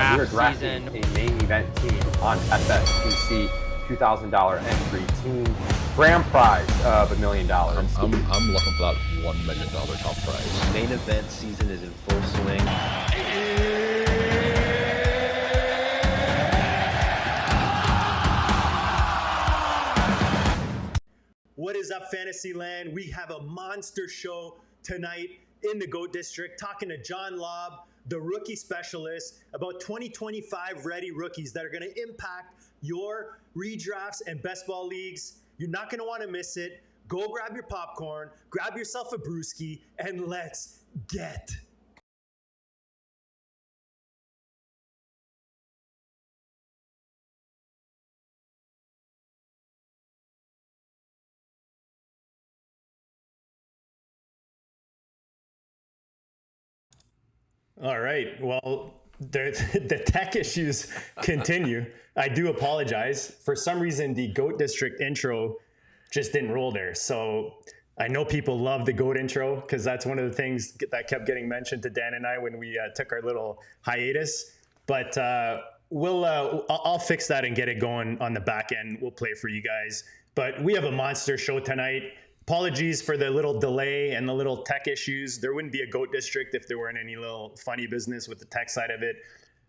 Redraft we are drafting season. a main event team on FSPC, $2,000 entry team. Grand prize of $1 million. I'm looking for that $1 million top prize. Main event season is in full swing. What is up, Fantasyland? We have a monster show tonight in the GOAT District, talking to John Laub, the rookie specialist, about 2025 ready rookies that are going to impact your redrafts and best ball leagues. You're not going to want to miss it. Go grab your popcorn, grab yourself a brewski, and let's get. All right. Well, the tech issues continue. I do apologize. For some reason, the GOAT District intro just didn't roll there. So I know people love the GOAT intro because that's one of the things that kept getting mentioned to Dan and I when we took our little hiatus. But I'll fix that and get it going on the back end. We'll play for you guys. But we have a monster show tonight. Apologies for the little delay and the little tech issues. There wouldn't be a GOAT District if there weren't any little funny business with the tech side of it.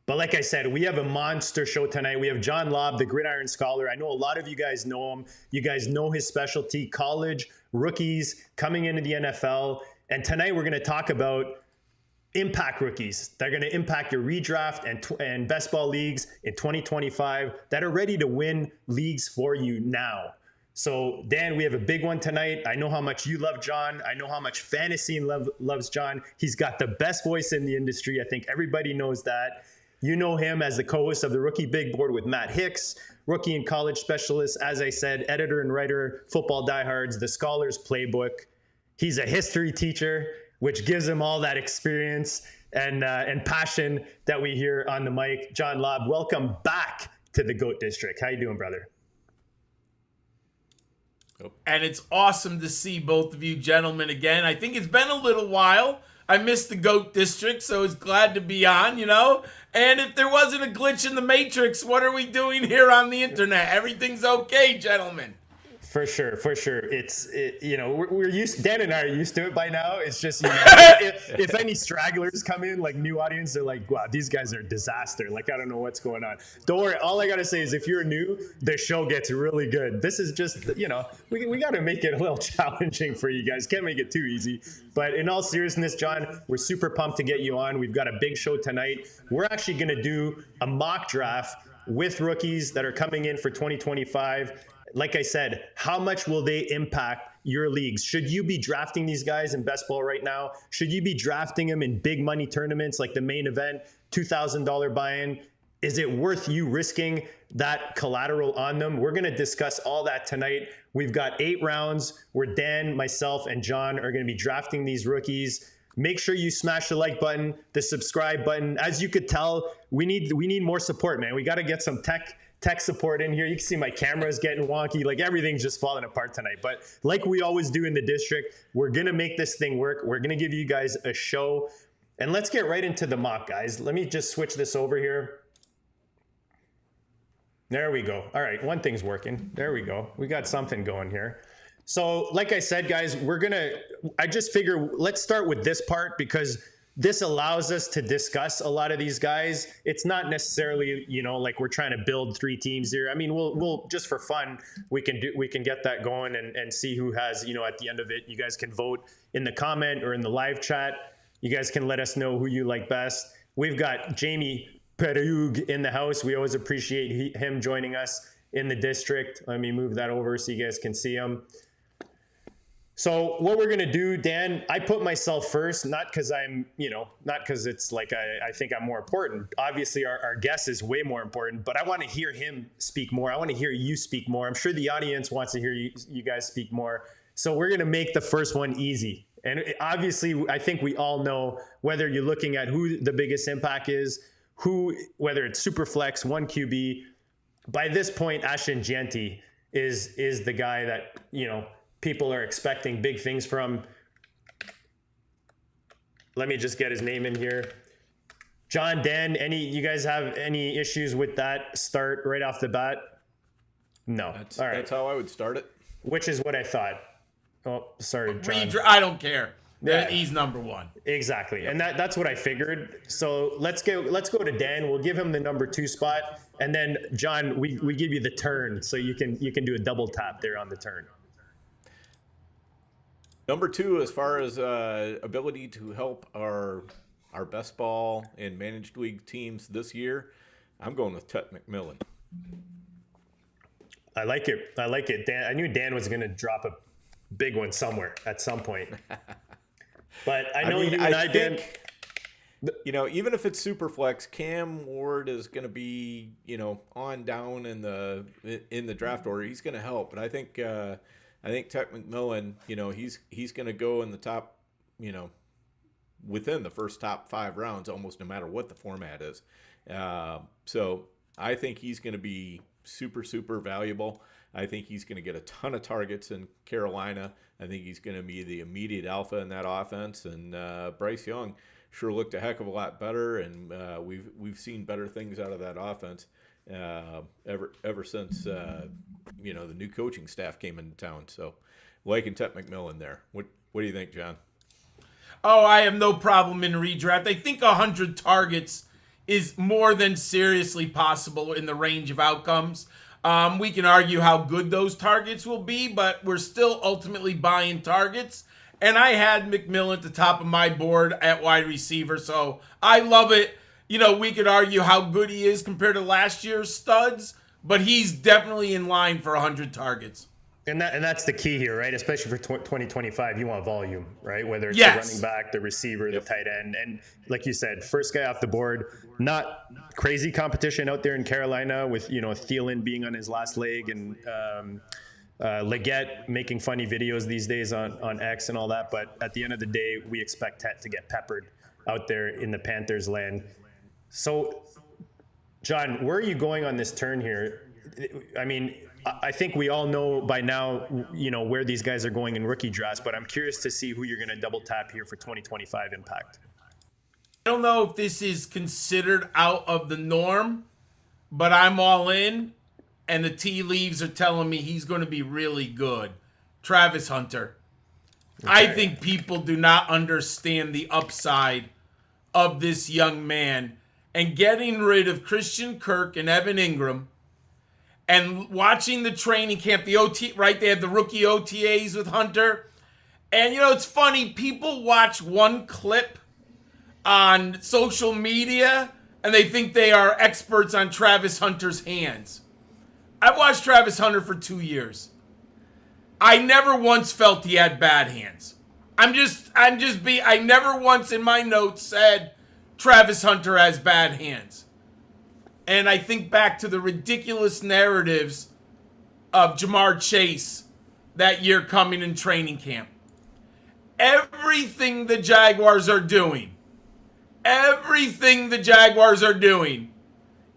But like I said, we have a monster show tonight. We have John Laub, the Gridiron Scholar. I know a lot of you guys know him. You guys know his specialty, college, rookies, coming into the NFL. And tonight we're going to talk about impact rookies. They're going to impact your redraft and best ball leagues in 2025 that are ready to win leagues for you now. So, Dan, we have a big one tonight. I know how much you love John. I know how much fantasy loves John. He's got the best voice in the industry. I think everybody knows that. You know him as the co-host of the Rookie Big Board with Matt Hicks, rookie and college specialist, as I said, editor and writer, Football Diehards, The Scholar's Playbook. He's a history teacher, which gives him all that experience and passion that we hear on the mic. John Laub, welcome back to the GOAT District. How you doing, brother? And it's awesome to see both of you gentlemen again. I think it's been a little while. I missed the GOAT District, so it's glad to be on, And if there wasn't a glitch in the Matrix, what are we doing here on the internet? Everything's okay, gentlemen. For sure. We're used. Dan and I are used to it by now. It's just, if any stragglers come in, like new audience, they're like, wow, these guys are a disaster. Like, I don't know what's going on. Don't worry. All I got to say is if you're new, the show gets really good. This is just, we got to make it a little challenging for you guys. Can't make it too easy. But in all seriousness, John, we're super pumped to get you on. We've got a big show tonight. We're actually going to do a mock draft with rookies that are coming in for 2025. Like I said, how much will they impact your leagues? Should you be drafting these guys in best ball right now? Should you be drafting them in big money tournaments like the main event, $2,000 buy-in? Is it worth you risking that collateral on them? We're going to discuss all that tonight. We've got 8 rounds where Dan, myself, and John are going to be drafting these rookies. Make sure you smash the like button, the subscribe button. As you could tell, we need more support, man. We got to get some tech support in here. You can see my camera's getting wonky. Like, everything's just falling apart tonight. But like we always do in the district, we're going to make this thing work. We're going to give you guys a show. And let's get right into the mock, guys. Let me just switch this over here. There we go. All right, one thing's working. There we go. We got something going here. So like I said, guys, I just figure let's start with this part because this allows us to discuss a lot of these guys. It's not necessarily, like we're trying to build 3 teams here. I mean, we'll just for fun, we can get that going and see who has, at the end of it. You guys can vote in the comment or in the live chat. You guys can let us know who you like best. We've got Jamie Perug in the house. We always appreciate him joining us in the district. Let me move that over so you guys can see him. So what we're going to do, Dan, I put myself first, not because it's like I think I'm more important. Obviously, our guest is way more important, but I want to hear him speak more. I want to hear you speak more. I'm sure the audience wants to hear you guys speak more. So we're going to make the first one easy. And obviously, I think we all know whether you're looking at who the biggest impact is, whether it's Superflex, 1 QB. By this point, Ashton Gianti is the guy that, people are expecting big things from. Let me just get his name in here. John, Dan, you guys have any issues with that start right off the bat? No. That's, All right. that's how I would start it. Which is what I thought. Oh, sorry, John. I don't care. Yeah. He's number one. Exactly, and that's what I figured. So let's go to Dan. We'll give him the number 2 spot, and then John, we give you the turn, so you can do a double tap there on the turn. Number 2, as far as ability to help our best ball and managed league teams this year, I'm going with Tet McMillan. I like it. Dan, I knew Dan was going to drop a big one somewhere at some point. But I know you and I think, Dan. You know, even if it's super flex, Cam Ward is going to be, on down in the draft order. He's going to help, but I think Tet McMillan, he's going to go in the top, within the first top 5 rounds, almost no matter what the format is. So I think he's going to be super, super valuable. I think he's going to get a ton of targets in Carolina. I think he's going to be the immediate alpha in that offense. And Bryce Young sure looked a heck of a lot better, and we've seen better things out of that offense ever since the new coaching staff came into town. So, liking Tet McMillan there. What do you think, John? Oh, I have no problem in redraft. I think 100 targets is more than seriously possible in the range of outcomes. We can argue how good those targets will be, but we're still ultimately buying targets. And I had McMillan at the top of my board at wide receiver, so I love it. We could argue how good he is compared to last year's studs, but he's definitely in line for 100 targets. And that's the key here, right? Especially for 2025, you want volume, right? Whether it's Yes. the running back, the receiver, the tight end. And like you said, first guy off the board, not crazy competition out there in Carolina with, Thielen being on his last leg and Leggett making funny videos these days on X and all that. But at the end of the day, we expect Tet to get peppered out there in the Panthers land. So, John, where are you going on this turn here? I mean, I think we all know by now, where these guys are going in rookie drafts, but I'm curious to see who you're going to double tap here for 2025 impact. I don't know if this is considered out of the norm, but I'm all in, and the tea leaves are telling me he's going to be really good. Travis Hunter. Okay. I think people do not understand the upside of this young man, and getting rid of Christian Kirk and Evan Ingram and watching the training camp, the OT, right? They had the rookie OTAs with Hunter. And, it's funny. People watch one clip on social media, and they think they are experts on Travis Hunter's hands. I've watched Travis Hunter for 2 years. I never once felt he had bad hands. I never once in my notes said Travis Hunter has bad hands. And I think back to the ridiculous narratives of Jamar Chase that year coming in training camp. Everything the Jaguars are doing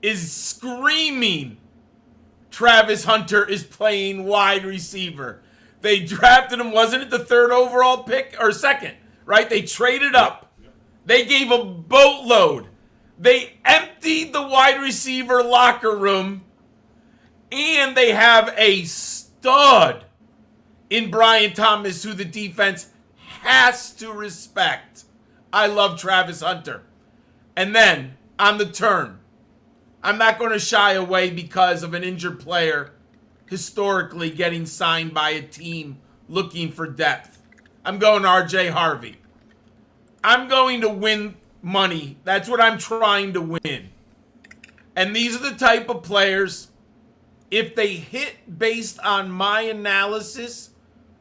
is screaming Travis Hunter is playing wide receiver. They drafted him, wasn't it the 3rd overall pick or 2nd, right? They traded up. They gave a boatload. They emptied the wide receiver locker room, and they have a stud in Brian Thomas who the defense has to respect. I love Travis Hunter. And then, on the turn, I'm not going to shy away because of an injured player historically getting signed by a team looking for depth. I'm going RJ Harvey. I'm going to win money. That's what I'm trying to win. And these are the type of players, if they hit based on my analysis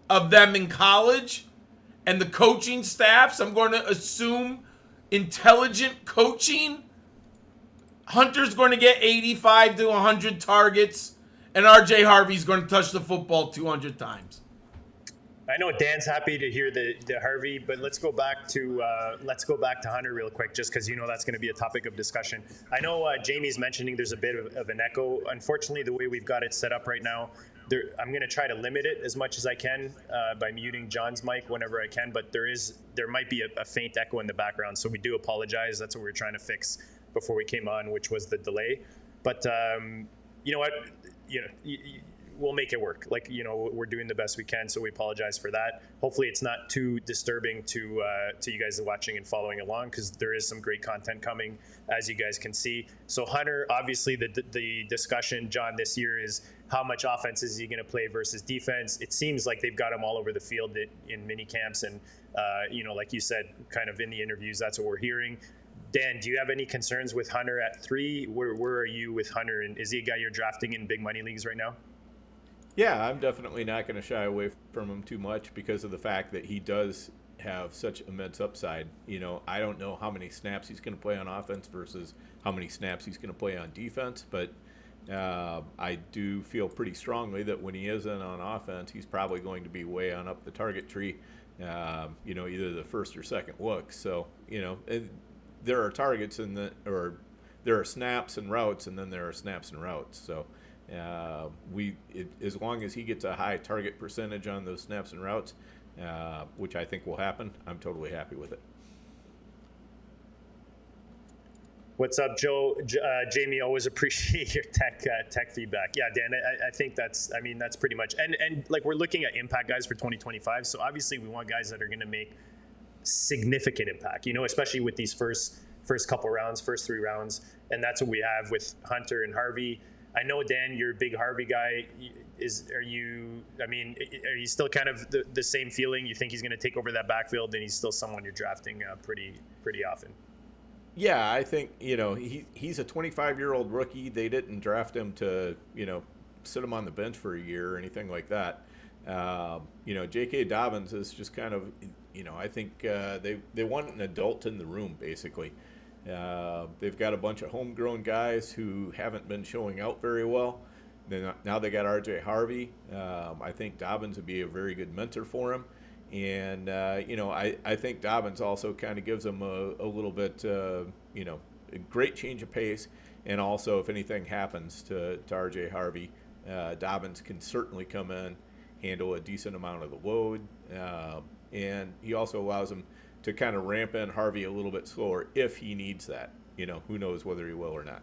of them in college and the coaching staffs, I'm going to assume intelligent coaching. Hunter's going to get 85 to 100 targets, and RJ Harvey's going to touch the football 200 times. I know Dan's happy to hear the Harvey, but let's go back to Hunter real quick, just because that's going to be a topic of discussion. I know Jamie's mentioning there's a bit of an echo. Unfortunately, the way we've got it set up right now, I'm going to try to limit it as much as I can by muting John's mic whenever I can, but there might be a faint echo in the background, so we do apologize. That's what we were trying to fix before we came on, which was the delay. But you know what? We'll make it work. Like, we're doing the best we can, so we apologize for that. Hopefully it's not too disturbing to you guys watching and following along, because there is some great content coming, as you guys can see. So Hunter, obviously the discussion, John, this year is how much offense is he going to play versus defense. It seems like they've got him all over the field in mini camps, and like you said, kind of in the interviews, that's what we're hearing. Dan, do you have any concerns with Hunter at 3? Where are you with Hunter, and is he a guy you're drafting in big money leagues right now? Yeah, I'm definitely not going to shy away from him too much because of the fact that he does have such immense upside. I don't know how many snaps he's going to play on offense versus how many snaps he's going to play on defense, but I do feel pretty strongly that when he isn't on offense, he's probably going to be way on up the target tree, either the first or second look. So, there are targets or there are snaps and routes, and then there are snaps and routes. So, as long as he gets a high target percentage on those snaps and routes, which I think will happen, I'm totally happy with it. What's up, Joe? Jamie, always appreciate your tech feedback. Yeah, Dan, I think that's pretty much, and like, we're looking at impact guys for 2025. So obviously we want guys that are going to make significant impact, especially with these first couple rounds, first 3 rounds. And that's what we have with Hunter and Harvey. I know, Dan, you're a big Harvey guy. Are you still kind of the same feeling? You think he's going to take over that backfield, and he's still someone you're drafting pretty often? Yeah, I think, he's a 25-year-old rookie. They didn't draft him to, sit him on the bench for a year or anything like that. J.K. Dobbins is just kind of, I think they want an adult in the room, basically. They've got a bunch of homegrown guys who haven't been showing out very well. Now they got R.J. Harvey. I think Dobbins would be a very good mentor for him. And, I think Dobbins also kind of gives him a little bit, a great change of pace. And also, if anything happens to R.J. Harvey, Dobbins can certainly come in, handle a decent amount of the load. And he also allows him to kind of ramp in Harvey a little bit slower if he needs that. Who knows whether he will or not.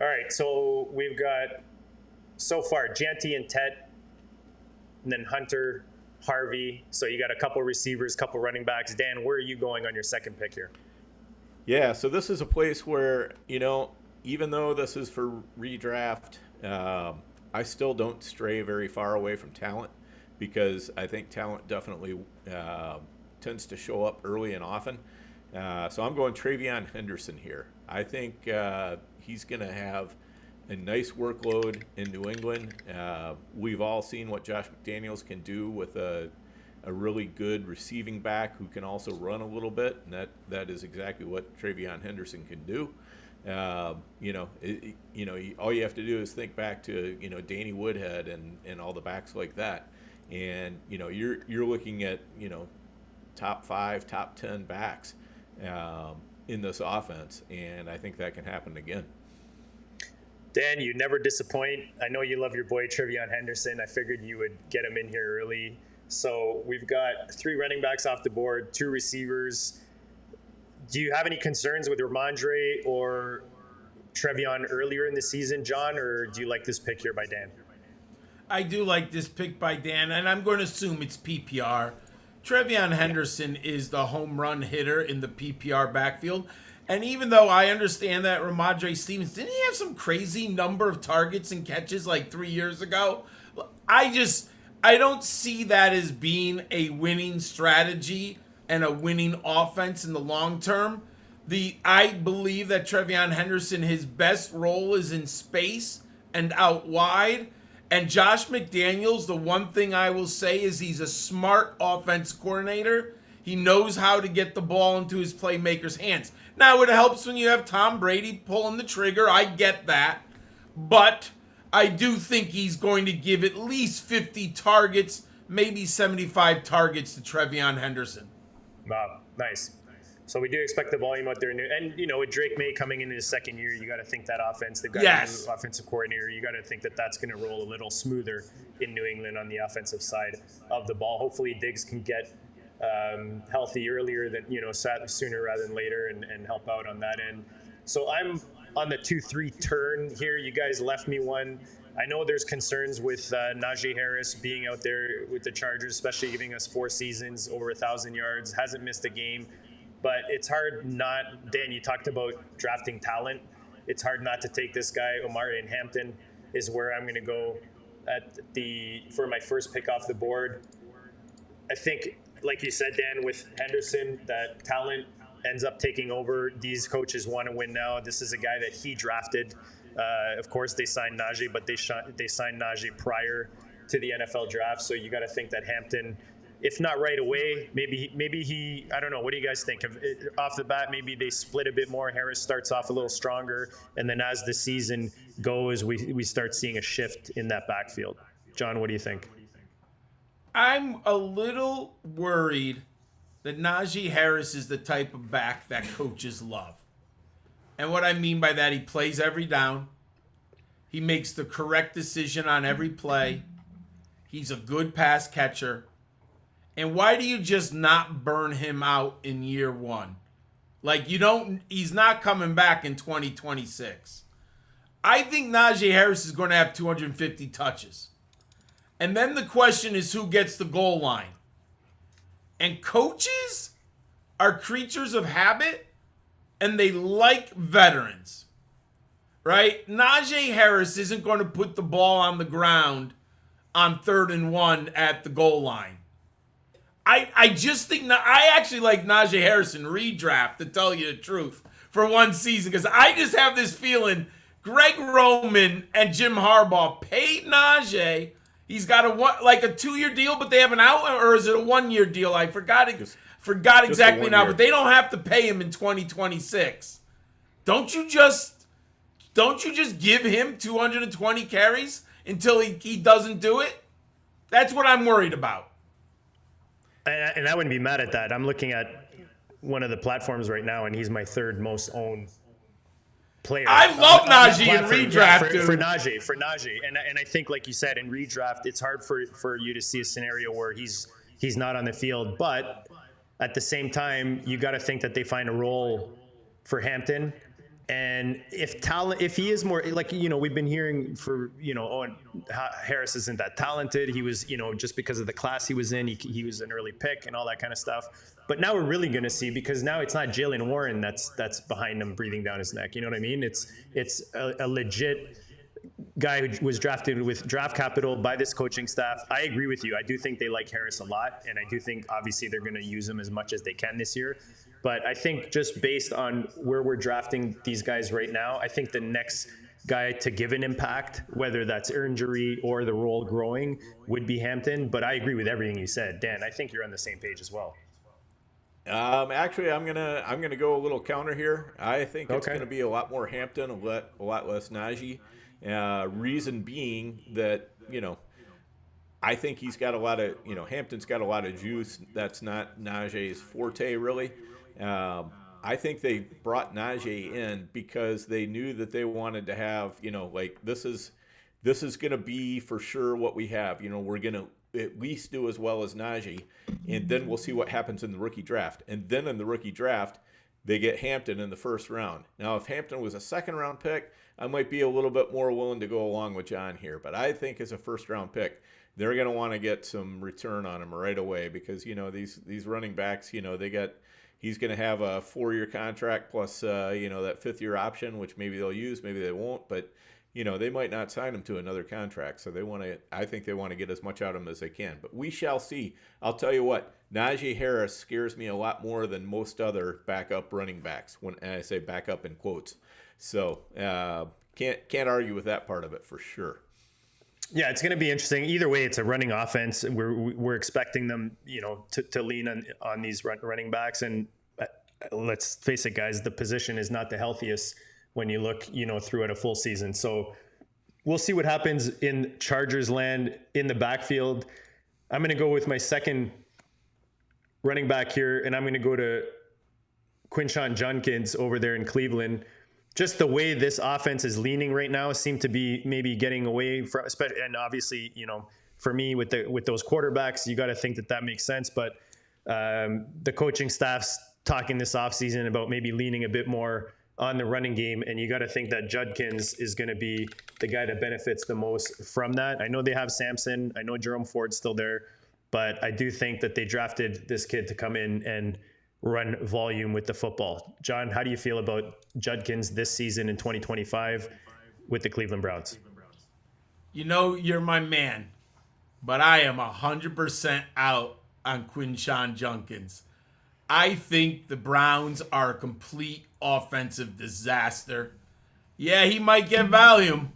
All right, so we've got, so far, Janty and Tet, and then Hunter, Harvey. So you got a couple receivers, couple running backs. Dan, where are you going on your second pick here? Yeah, so this is a place where, even though this is for redraft, I still don't stray very far away from talent, because I think talent definitely tends to show up early and often. So I'm going Travion Henderson here. I think he's going to have a nice workload in New England. We've all seen what Josh McDaniels can do with a really good receiving back who can also run a little bit, and that is exactly what Travion Henderson can do. All you have to do is think back to Danny Woodhead and all the backs like that, and you're looking at top 5, top 10 backs in this offense, and I think that can happen again. Dan, you never disappoint. I know you love your boy Travion Henderson. I figured you would get him in here early. So we've got 3 running backs off the board, 2 receivers. Do you have any concerns with Ramondre or Travion earlier in the season, John, or do you like this pick here by Dan? I do like this pick by Dan, and I'm going to assume it's PPR. Travion Henderson is the home run hitter in the PPR backfield. And even though I understand that Ramondre Stevens, didn't he have some crazy number of targets and catches like 3 years ago? I don't see that as being a winning strategy and a winning offense in the long term. I believe that Travion Henderson, his best role is in space and out wide. And Josh McDaniels, the one thing I will say is he's a smart offense coordinator. He knows how to get the ball into his playmakers' hands. Now, it helps when you have Tom Brady pulling the trigger. I get that. But I do think he's going to give at least 50 targets, maybe 75 targets to Travion Henderson. Wow, nice. So we do expect the volume out there. And, with Drake May coming into his second year, you got to think that offense, they've got a new offensive coordinator. You got to think that that's going to roll a little smoother in New England on the offensive side of the ball. Hopefully Diggs can get healthy earlier than, sooner rather than later and help out on that end. So I'm on the 2-3 turn here. You guys left me one. I know there's concerns with Najee Harris being out there with the Chargers, especially giving us 4 seasons, over 1,000 yards, hasn't missed a game. But it's hard not, Dan, you talked about drafting talent. It's hard not to take this guy. Omari and Hampton is where I'm going to go for my first pick off the board. I think, like you said, Dan, with Henderson, that talent ends up taking over. These coaches want to win now. This is a guy that he drafted. Of course, they signed Najee, but they signed Najee prior to the NFL draft. So you got to think that Hampton, if not right away, maybe he, I don't know. What do you guys think? Off the bat, maybe they split a bit more. Harris starts off a little stronger, and then as the season goes, we start seeing a shift in that backfield. John, what do you think? I'm a little worried that Najee Harris is the type of back that coaches love. And what I mean by that, he plays every down. He makes the correct decision on every play. He's a good pass catcher. And why do you just not burn him out in year one? He's not coming back in 2026. I think Najee Harris is going to have 250 touches. And then the question is who gets the goal line. And coaches are creatures of habit, and they like veterans, right? Najee Harris isn't going to put the ball on the ground on 3rd and 1 at the goal line. I just think, I actually like Najee Harris in redraft, to tell you the truth, for one season, because I just have this feeling Greg Roman and Jim Harbaugh paid Najee. He's got a 2-year deal, but they have an out, or is it a 1-year deal? I forgot exactly now, but they don't have to pay him in 2026. Don't you just give him 220 carries until he doesn't do it? That's what I'm worried about. And I wouldn't be mad at that. I'm looking at one of the platforms right now, and he's my 3rd most owned player. I love Najee in redraft, for Najee. And I think, like you said, in redraft, it's hard for you to see a scenario where he's not on the field. But at the same time, you got to think that they find a role for Hampton. And if he is more we've been hearing for, Harris isn't that talented. He was, just because of the class he was in, he was an early pick and all that kind of stuff. But now we're really going to see, because now it's not Jaylen Warren that's behind him breathing down his neck. You know what I mean? It's a legit guy who was drafted with draft capital by this coaching staff. I agree with you. I do think they like Harris a lot, and I do think obviously they're going to use him as much as they can this year. But I think just based on where we're drafting these guys right now, I think the next guy to give an impact, whether that's injury or the role growing, would be Hampton. But I agree with everything you said, Dan. I think you're on the same page as well. Actually, I'm gonna go a little counter here. I think it's gonna be a lot more Hampton, a lot less Najee. Reason being that I think he's got a lot of Hampton's got a lot of juice. That's not Najee's forte really. I think they brought Najee in because they knew that they wanted to have this is gonna be for sure what we have. We're gonna at least do as well as Najee, and then we'll see what happens in the rookie draft. And then in the rookie draft, they get Hampton in the 1st round. Now, if Hampton was a 2nd round pick, I might be a little bit more willing to go along with John here. But I think as a 1st round pick, they're going to want to get some return on him right away, because these running backs, he's going to have a 4-year contract plus that 5th-year option, which maybe they'll use, maybe they won't, but they might not sign him to another contract. So I think they want to get as much out of him as they can. But we shall see. I'll tell you what, Najee Harris scares me a lot more than most other backup running backs, when I say backup in quotes. So can't argue with that part of it for sure. Yeah, it's going to be interesting. Either way, it's a running offense. We're expecting them, to lean on these running backs. And let's face it, guys, the position is not the healthiest when you look, throughout a full season. So we'll see what happens in Chargers land in the backfield. I'm going to go with my 2nd running back here, and I'm going to go to Quinshon Judkins over there in Cleveland. Just the way this offense is leaning right now seem to be maybe getting away from, and obviously, for me with those quarterbacks, you got to think that makes sense. But the coaching staff's talking this offseason about maybe leaning a bit more on the running game, and you got to think that Judkins is going to be the guy that benefits the most from that. I know they have Samson. I know Jerome Ford's still there, but I do think that they drafted this kid to come in and run volume with the football. John, how do you feel about Judkins this season in 2025 with the Cleveland Browns? You're my man, but I am 100% out on Quinshon Judkins. I think the Browns are a complete offensive disaster. Yeah, he might get volume.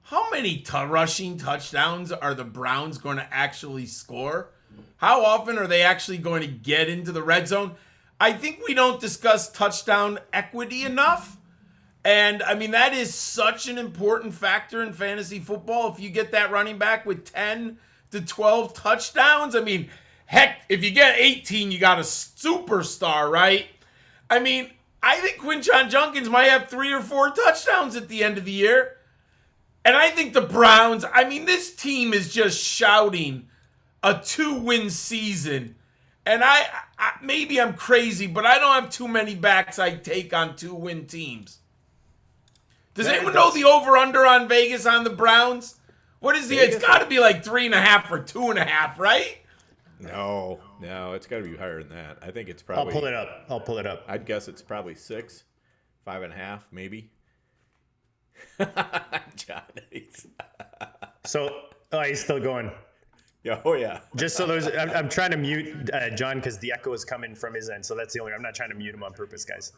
How many rushing touchdowns are the Browns going to actually score? How often are they actually going to get into the red zone? I think we don't discuss touchdown equity enough. And, that is such an important factor in fantasy football. If you get that running back with 10 to 12 touchdowns, heck, if you get 18, you got a superstar, right? I think Quinshon Judkins might have 3 or 4 touchdowns at the end of the year. And I think the Browns, this team is just shouting a 2-win season. And I maybe I'm crazy, but I don't have too many backs I take on 2-win teams. Does anyone know the over-under on Vegas on the Browns? What is it's got to be like 3.5 or 2.5, right? No, it's got to be higher than that. I think it's probably. I'll pull it up. I'd guess it's probably 6, 5.5, maybe. John, So, he's still going. Yeah, oh yeah. Just so I'm trying to mute John because the echo is coming from his end. So that's the only. I'm not trying to mute him on purpose, guys.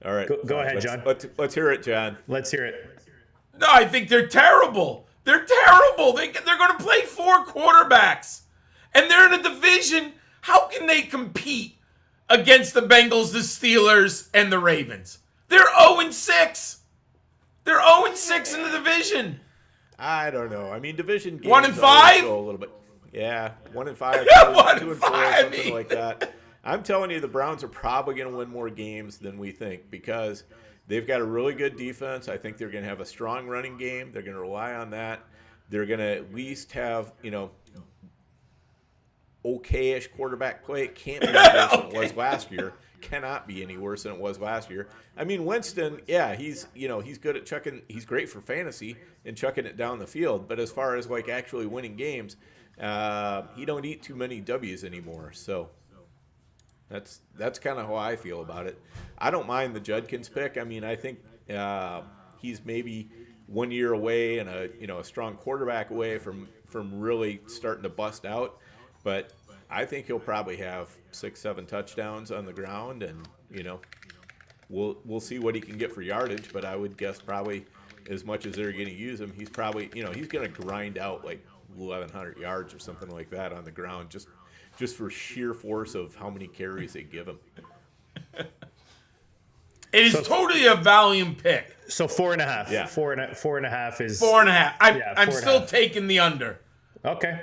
All right. Go ahead, John. Let's hear it, John. Let's hear it. No, I think they're terrible. They're terrible. They're going to play 4 quarterbacks. And they're in a division. How can they compete against the Bengals, the Steelers, and the Ravens? They're 0-6. They're 0-6 in the division. I don't know. Division games 1-5? go a little bit. Yeah, 1-5, 2-4, something like that. I'm telling you, the Browns are probably going to win more games than we think because they've got a really good defense. I think they're going to have a strong running game. They're going to rely on that. They're going to at least have, okay-ish quarterback play. It can't be worse than it was last year. Cannot be any worse than it was last year. Winston, yeah, he's good at chucking. He's great for fantasy and chucking it down the field. But as far as actually winning games, he don't eat too many W's anymore. So that's kind of how I feel about it. I don't mind the Judkins pick. I think he's maybe 1 year away and a strong quarterback away from really starting to bust out. But I think he'll probably have 6-7 touchdowns on the ground, and we'll see what he can get for yardage. But I would guess probably as much as they're going to use him, he's probably he's going to grind out 1,100 yards or something like that on the ground just for sheer force of how many carries they give him. It is totally a volume pick. So 4.5. Yeah. 4.5 is 4.5. I'm still taking the under. Okay.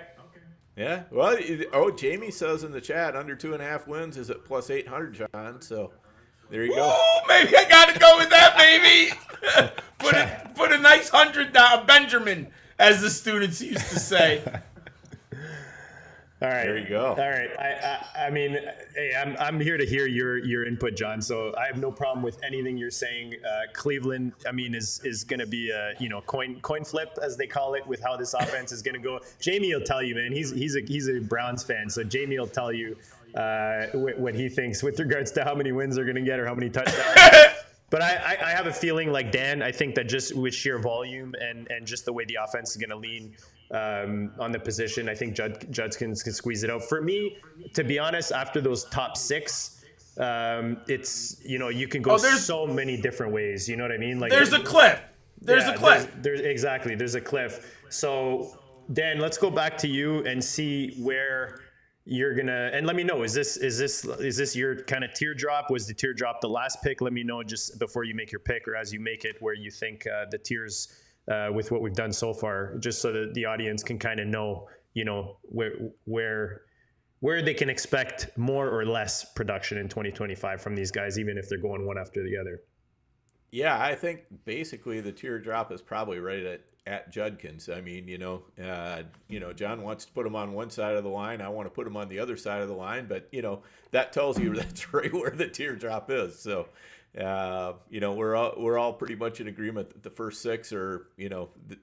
Yeah. Well, Jamie says in the chat under 2.5 wins is at plus 800, John. So there you go. Ooh, maybe I got to go with that, baby. put a nice $100 Benjamin, as the students used to say. All right. There you go. All right. Hey, I'm here to hear your input, John. So I have no problem with anything you're saying. Cleveland, is going to be a coin flip, as they call it, with how this offense is going to go. Jamie will tell you, man. He's a Browns fan, so Jamie will tell you what he thinks with regards to how many wins they're going to get or how many touchdowns. But I have a feeling like Dan. I think that just with sheer volume and just the way the offense is going to lean on the position, I think Judkins can squeeze it out. For me, to be honest, after those top 6, it's you can go so many different ways. You know what I mean? There's a cliff. There's a cliff. There's a cliff. So Dan, let's go back to you and see where you're gonna, and let me know, is this your kind of teardrop? Was the teardrop the last pick? Let me know just before you make your pick or as you make it where you think the tiers with what we've done so far, just so that the audience can kind of know, where where they can expect more or less production in 2025 from these guys, even if they're going one after the other. Yeah, I think basically the teardrop is probably right at Judkins. I mean, John wants to put him on one side of the line. I want to put him on the other side of the line, but that tells you that's right where the teardrop is. So, we're all pretty much in agreement that the first 6 are,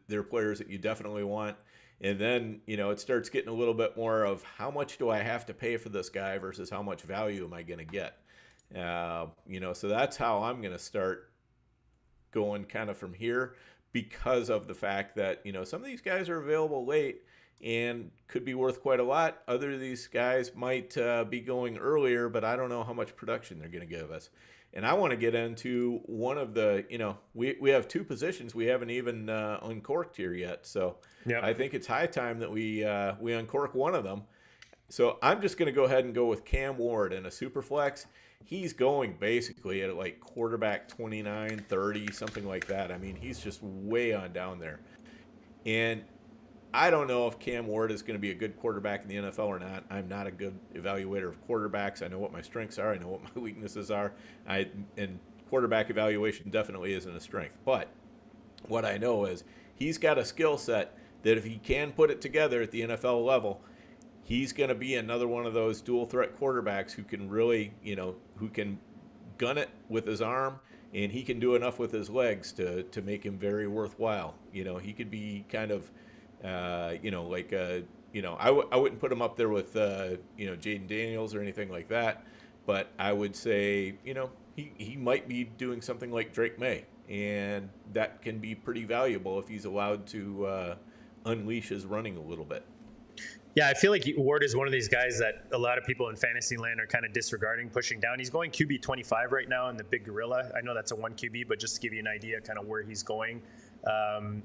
they're players that you definitely want. And then, it starts getting a little bit more of how much do I have to pay for this guy versus how much value am I going to get? So that's how I'm going to start going kind of from here, because of the fact that, some of these guys are available late and could be worth quite a lot. Other of these guys might be going earlier, but I don't know how much production they're going to give us. And I want to get into one of the, we have 2 positions we haven't even uncorked here yet. So yep. I think it's high time that we uncork one of them. So I'm just going to go ahead and go with Cam Ward in a super flex. He's going basically at like quarterback 29, 30, something like that. I mean, he's just way on down there. And I don't know if Cam Ward is going to be a good quarterback in the NFL or not. I'm not a good evaluator of quarterbacks. I know what my strengths are. I know what my weaknesses are. And quarterback evaluation definitely isn't a strength. But what I know is he's got a skill set that if he can put it together at the NFL level, he's going to be another one of those dual threat quarterbacks who can really, who can gun it with his arm, and he can do enough with his legs to make him very worthwhile. He could be kind of, I wouldn't put him up there with, Jaden Daniels or anything like that, but I would say, he might be doing something like Drake May, and that can be pretty valuable if he's allowed to unleash his running a little bit. Yeah, I feel like Ward is one of these guys that a lot of people in fantasy land are kind of disregarding, pushing down. He's going QB 25 right now in the Big Gorilla. I know that's a 1 QB, but just to give you an idea kind of where he's going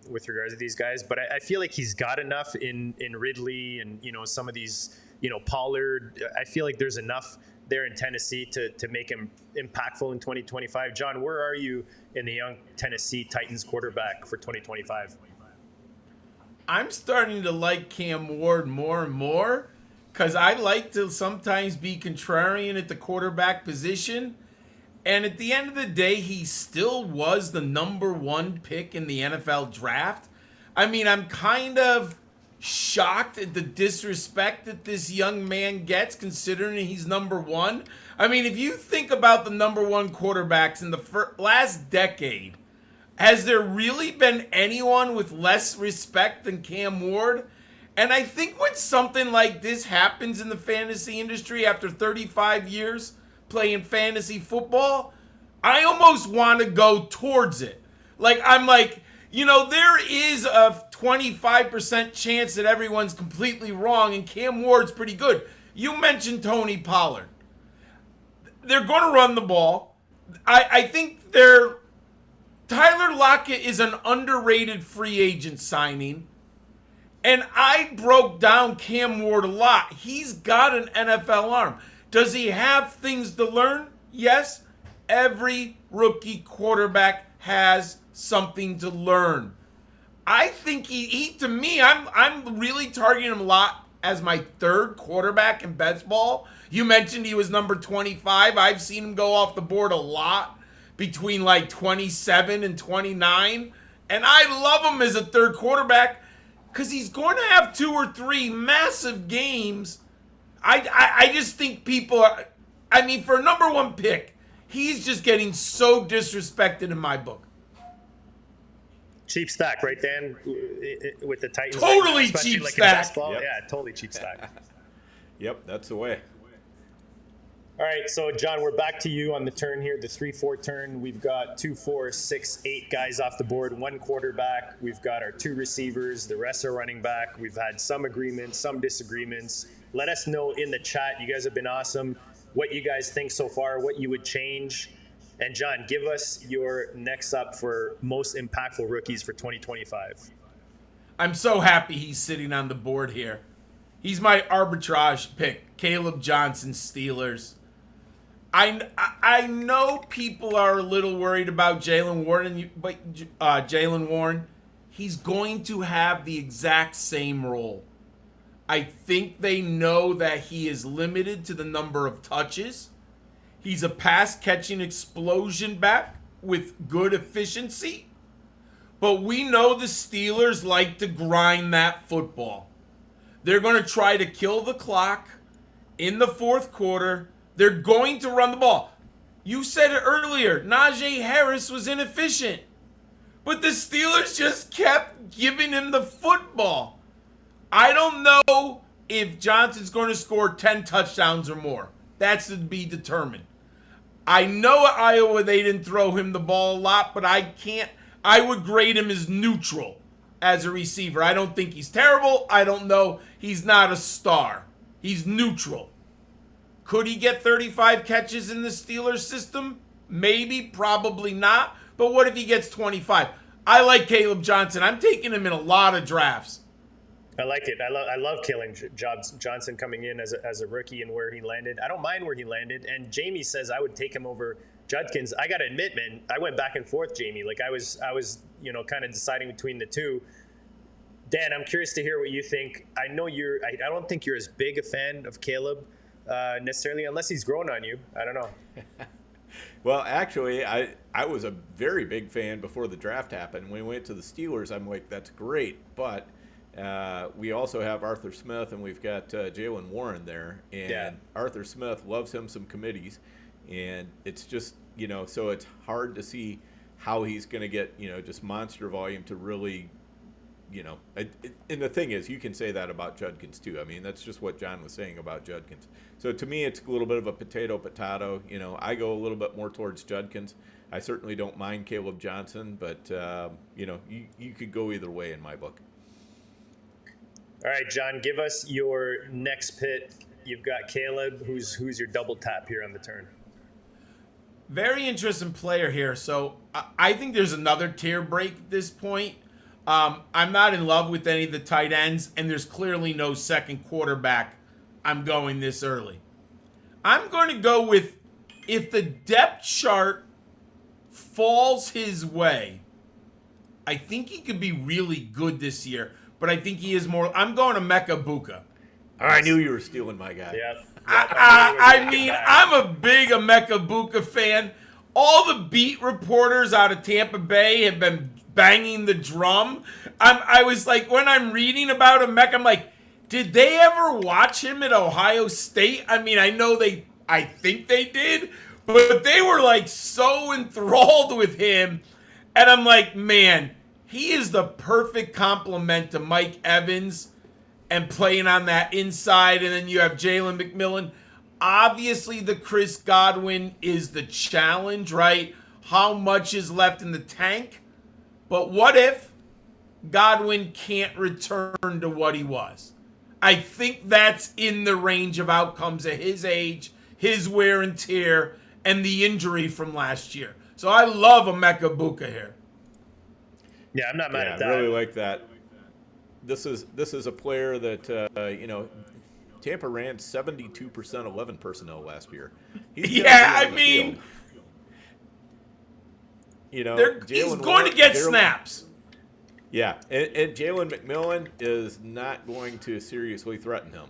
with regards to these guys. But I feel like he's got enough in Ridley and, some of these, Pollard. I feel like there's enough there in Tennessee to make him impactful in 2025. John, where are you in the young Tennessee Titans quarterback for 2025? I'm starting to like Cam Ward more and more because I like to sometimes be contrarian at the quarterback position. And at the end of the day, he still was the number 1 pick in the NFL draft. I mean, I'm kind of shocked at the disrespect that this young man gets considering he's number 1. I mean, if you think about the number 1 quarterbacks in the last decade, has there really been anyone with less respect than Cam Ward? And I think when something like this happens in the fantasy industry after 35 years playing fantasy football, I almost want to go towards it. I'm like, there is a 25% chance that everyone's completely wrong, and Cam Ward's pretty good. You mentioned Tony Pollard. They're going to run the ball. I think Tyler Lockett is an underrated free agent signing. And I broke down Cam Ward a lot. He's got an NFL arm. Does he have things to learn? Yes. Every rookie quarterback has something to learn. I think he to me, I'm really targeting him a lot as my 3rd quarterback in best ball. You mentioned he was number 25. I've seen him go off the board a lot between 27 and 29. And I love him as a 3rd quarterback because he's going to have 2 or 3 massive games. I just think people are, for a number 1 pick, he's just getting so disrespected in my book. Cheap stack, right, Dan? With the Titans. Totally cheap stack. Yep. Yeah, totally cheap stack. Yep, that's the way. All right, so John, we're back to you on the turn here, the 3-4 turn. We've got 2, 4, 6, 8 guys off the board, 1 quarterback. We've got our 2 receivers. The rest are running back. We've had some agreements, some disagreements. Let us know in the chat. You guys have been awesome. What you guys think so far, what you would change. And John, give us your next up for most impactful rookies for 2025. I'm so happy he's sitting on the board here. He's my arbitrage pick, Caleb Johnson, Steelers. I know people are a little worried about Jaylen Warren, but Jaylen Warren, he's going to have the exact same role. I think they know that he is limited to the number of touches. He's a pass-catching explosion back with good efficiency. But we know the Steelers like to grind that football. They're going to try to kill the clock in the fourth quarter. They're going to run the ball. You said it earlier, Najee Harris was inefficient. But the Steelers just kept giving him the football. I don't know if Johnson's going to score 10 touchdowns or more. That's to be determined. I know at Iowa they didn't throw him the ball a lot, but I would grade him as neutral as a receiver. I don't think he's terrible. I don't know. He's not a star. He's neutral. Could he get 35 catches in the Steelers system? Maybe, probably not. But what if he gets 25? I like Caleb Johnson. I'm taking him in a lot of drafts. I like it. I love Caleb Johnson coming in as a rookie and where he landed. I don't mind where he landed. And Jamie says I would take him over Judkins. I got to admit, man, I went back and forth, Jamie. Like I was, kind of deciding between the two. Dan, I'm curious to hear what you think. I know I don't think you're as big a fan of Caleb necessarily, unless he's grown on you. I don't know. Well, actually, I was a very big fan before the draft happened. When we went to the Steelers, I'm like, that's great. But we also have Arthur Smith, and we've got Jalen Warren there. And Arthur Smith loves him some committees. And it's just, so it's hard to see how he's going to get, just monster volume to really, and the thing is, you can say that about Judkins too. I mean, that's just what John was saying about Judkins. So to me, it's a little bit of a potato. I go a little bit more towards Judkins. I certainly don't mind Caleb Johnson, but, you could go either way in my book. All right, John, give us your next pit. You've got Caleb. Who's your double tap here on the turn? Very interesting player here. So I think there's another tier break at this point. I'm not in love with any of the tight ends, and there's clearly no second quarterback I'm going this early. I'm going to go with, if the depth chart falls his way, I think he could be really good this year, but I think he is more. I'm going to Mecca Buka. I knew you were stealing my guy. Yeah. I mean, I'm a big Emeka Buka fan. All the beat reporters out of Tampa Bay have been banging the drum. I was like, when I'm reading about Emeka, I'm like, did they ever watch him at Ohio State? I mean, I think they did, but they were like so enthralled with him. And I'm like, man, he is the perfect complement to Mike Evans and playing on that inside. And then you have Jalen McMillan. Obviously, the Chris Godwin is the challenge, right? How much is left in the tank? But what if Godwin can't return to what he was? I think that's in the range of outcomes at his age, his wear and tear, and the injury from last year. So I love Emeka Buka here. Yeah, I'm not mad at that. I really like that. This is a player that Tampa ran 72% 11 personnel last year. He's he's going to get snaps. Yeah, and Jalen McMillan is not going to seriously threaten him.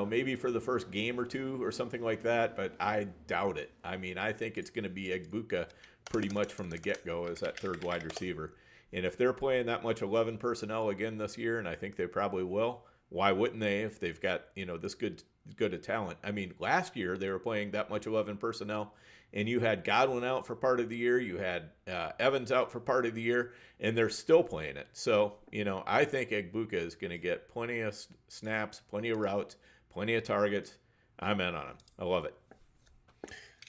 Maybe for the first game or two or something like that, but I doubt it. I mean, I think it's going to be Egbuka pretty much from the get-go as that third wide receiver. And if they're playing that much 11 personnel again this year, and I think they probably will, why wouldn't they if they've got, this good a talent? I mean, last year they were playing that much 11 personnel, and you had Godwin out for part of the year, you had Evans out for part of the year, and they're still playing it. So, I think Egbuka is going to get plenty of snaps, plenty of routes, plenty of targets. I'm in on him. I love it.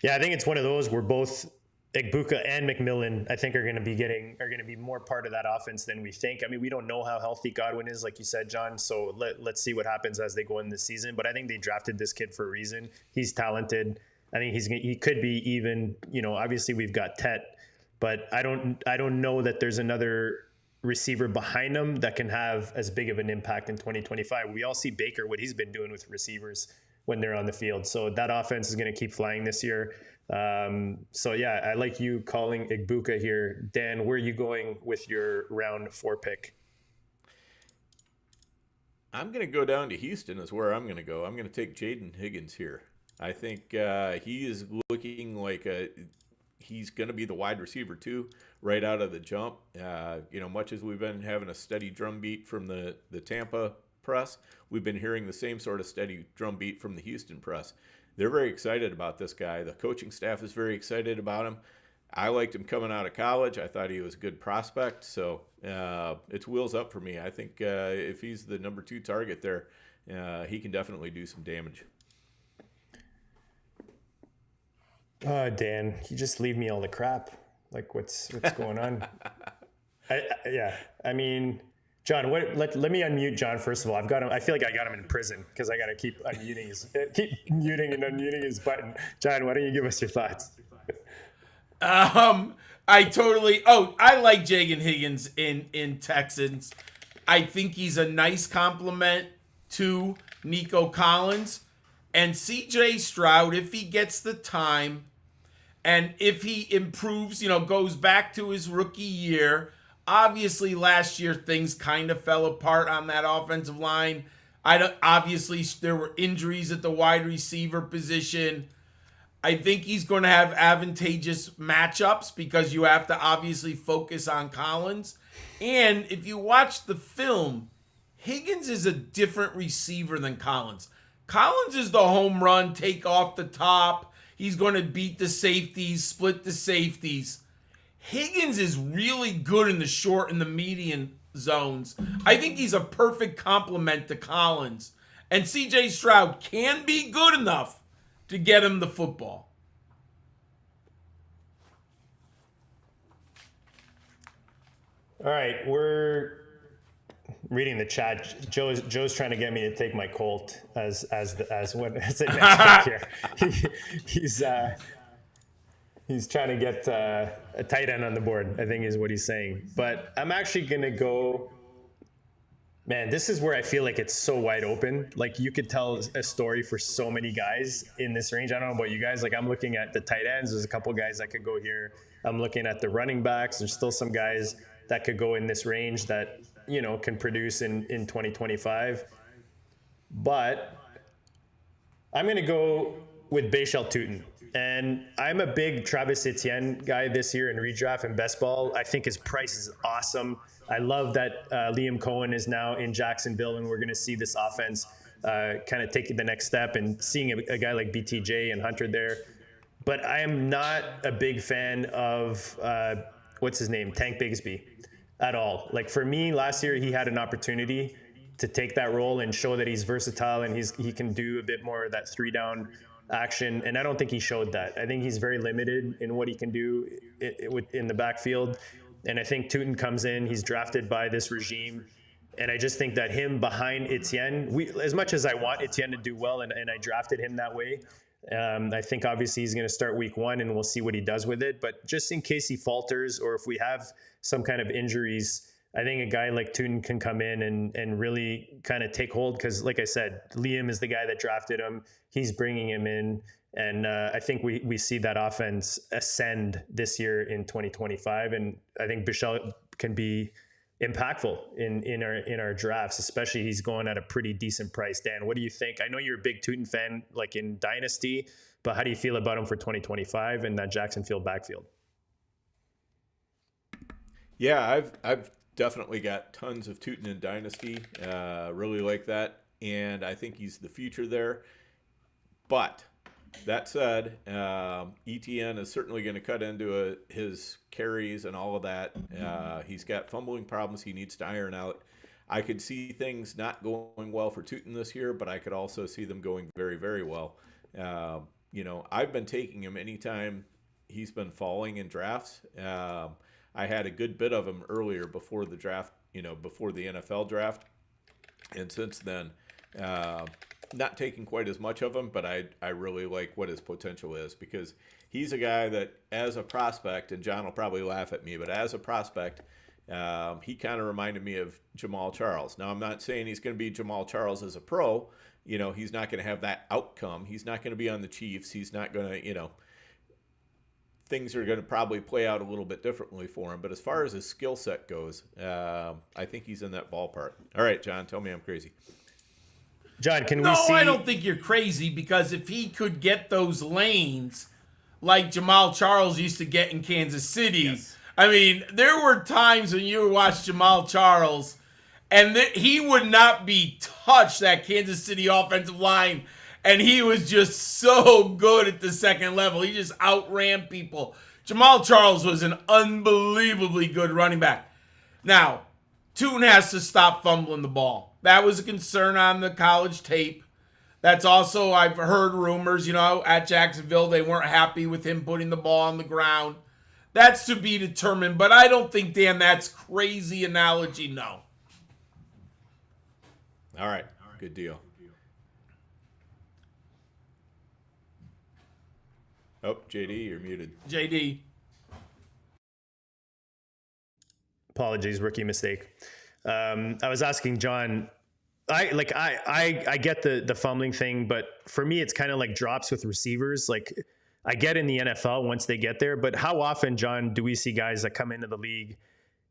Yeah, I think it's one of those where both Egbuka and McMillan, I think, are going to be more part of that offense than we think. I mean, we don't know how healthy Godwin is, like you said, John. So let's see what happens as they go in this season. But I think they drafted this kid for a reason. He's talented. I think he could be even. Obviously we've got Tet, but I don't know that there's another receiver behind him that can have as big of an impact in 2025. We all see Baker, what he's been doing with receivers when they're on the field. So that offense is going to keep flying this year. I like you calling Egbuka here. Dan, where are you going with your round 4 pick? I'm going to go down to Houston is where I'm going to go. I'm going to take Jaden Higgins here. I think he is looking like he's going to be the wide receiver too, right out of the jump. Much as we've been having a steady drumbeat from the Tampa press, we've been hearing the same sort of steady drumbeat from the Houston press. They're very excited about this guy. The coaching staff is very excited about him. I liked him coming out of college. I thought he was a good prospect. So it's wheels up for me. I think if he's the number 2 target there, he can definitely do some damage. Dan, you just leave me all the crap. Like what's going on? I mean, John, let me unmute John first of all. I've got him. I feel like I got him in prison because I got to keep muting and unmuting his button. John, why don't you give us your thoughts? I like Jaden Higgins in Texans. I think he's a nice compliment to Nico Collins and CJ Stroud if he gets the time and if he improves, goes back to his rookie year. Obviously, last year things kind of fell apart on that offensive line. Obviously, there were injuries at the wide receiver position. I think he's going to have advantageous matchups because you have to obviously focus on Collins. And if you watch the film, Higgins is a different receiver than Collins. Collins is the home run, take off the top. He's going to beat the safeties, split the safeties. Higgins is really good in the short and the median zones. I think he's a perfect complement to Collins. And CJ Stroud can be good enough to get him the football. All right, we're reading the chat. Joe's trying to get me to take my Colt as it next pick here. He's trying to get a tight end on the board, I think is what he's saying. But I'm actually gonna go. Man, this is where I feel like it's so wide open. Like you could tell a story for so many guys in this range. I don't know about you guys. Like I'm looking at the tight ends. There's a couple guys that could go here. I'm looking at the running backs. There's still some guys that could go in this range that, can produce in 2025. But I'm going to go with Bashal Tutin. And I'm a big Travis Etienne guy this year in redraft and best ball. I think his price is awesome. I love that Liam Cohen is now in Jacksonville, and we're going to see this offense kind of taking the next step and seeing a guy like BTJ and Hunter there. But I am not a big fan of, what's his name, Tank Bigsby at all. Like for me, last year he had an opportunity to take that role and show that he's versatile and he can do a bit more of that 3-down action. And I don't think he showed that. I think he's very limited in what he can do in the backfield. And I think Tutin comes in, he's drafted by this regime. And I just think that him behind Etienne, as much as I want Etienne to do well, and I drafted him that way, I think obviously he's going to start week 1 and we'll see what he does with it. But just in case he falters or if we have some kind of injuries, I think a guy like Tutin can come in and really kind of take hold. Because like I said, Liam is the guy that drafted him. He's bringing him in. And I think we see that offense ascend this year in 2025. And I think Bichelle can be impactful in our drafts, especially he's going at a pretty decent price. Dan, what do you think? I know you're a big Tutin fan, like in Dynasty, but how do you feel about him for 2025 and that Jacksonville backfield? Yeah, I've definitely got tons of Tutin in Dynasty. Really like that, and I think he's the future there. But that said, ETN is certainly going to cut into his carries and all of that. He's got fumbling problems he needs to iron out. I could see things not going well for Tutin this year, but I could also see them going very, very well. I've been taking him anytime he's been falling in drafts. I had a good bit of him earlier before the draft, before the NFL draft. And since then, not taking quite as much of him, but I really like what his potential is because he's a guy that as a prospect, and John will probably laugh at me, but as a prospect, he kind of reminded me of Jamal Charles. Now, I'm not saying he's going to be Jamal Charles as a pro. He's not going to have that outcome. He's not going to be on the Chiefs. He's not going to, things are going to probably play out a little bit differently for him. But as far as his skill set goes, I think he's in that ballpark. All right, John, tell me I'm crazy. John, can we No, see? I don't think you're crazy, because if he could get those lanes like Jamal Charles used to get in Kansas City, Yes. I mean, there were times when you would watch Jamal Charles and he would not be touched, that Kansas City offensive line, and he was just so good at the second level. He just outran people. Jamal Charles was an unbelievably good running back. Now, Tune has to stop fumbling the ball. That was a concern on the college tape. That's also, I've heard rumors, at Jacksonville, they weren't happy with him putting the ball on the ground. That's to be determined, but I don't think, Dan, that's crazy analogy, no. All right, good deal. Oh, JD, you're muted. JD. Apologies, rookie mistake. I was asking John. I get the fumbling thing, but for me, it's kind of like drops with receivers. Like, I get in the NFL once they get there, but how often, John, do we see guys that come into the league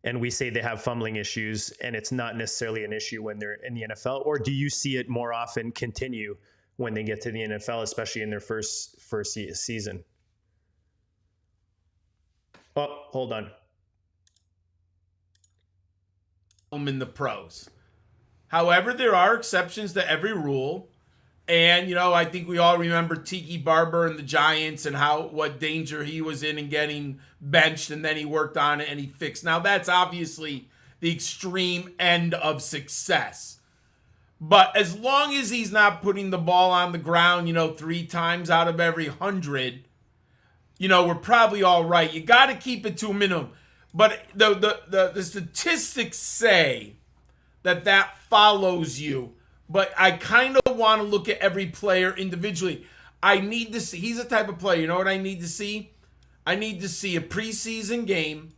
and we say they have fumbling issues and it's not necessarily an issue when they're in the NFL? Or do you see it more often continue when they get to the NFL, especially in their first season? Oh, hold on. In the pros. However, there are exceptions to every rule. And, I think we all remember Tiki Barber and the Giants and what danger he was in and getting benched, and then he worked on it and he fixed. Now, that's obviously the extreme end of success. But as long as he's not putting the ball on the ground, 3 times out of every 100, we're probably all right. You got to keep it to a minimum. But the statistics say that follows you. But I kind of want to look at every player individually. I need to see. He's the type of player. You know what I need to see? I need to see a preseason game,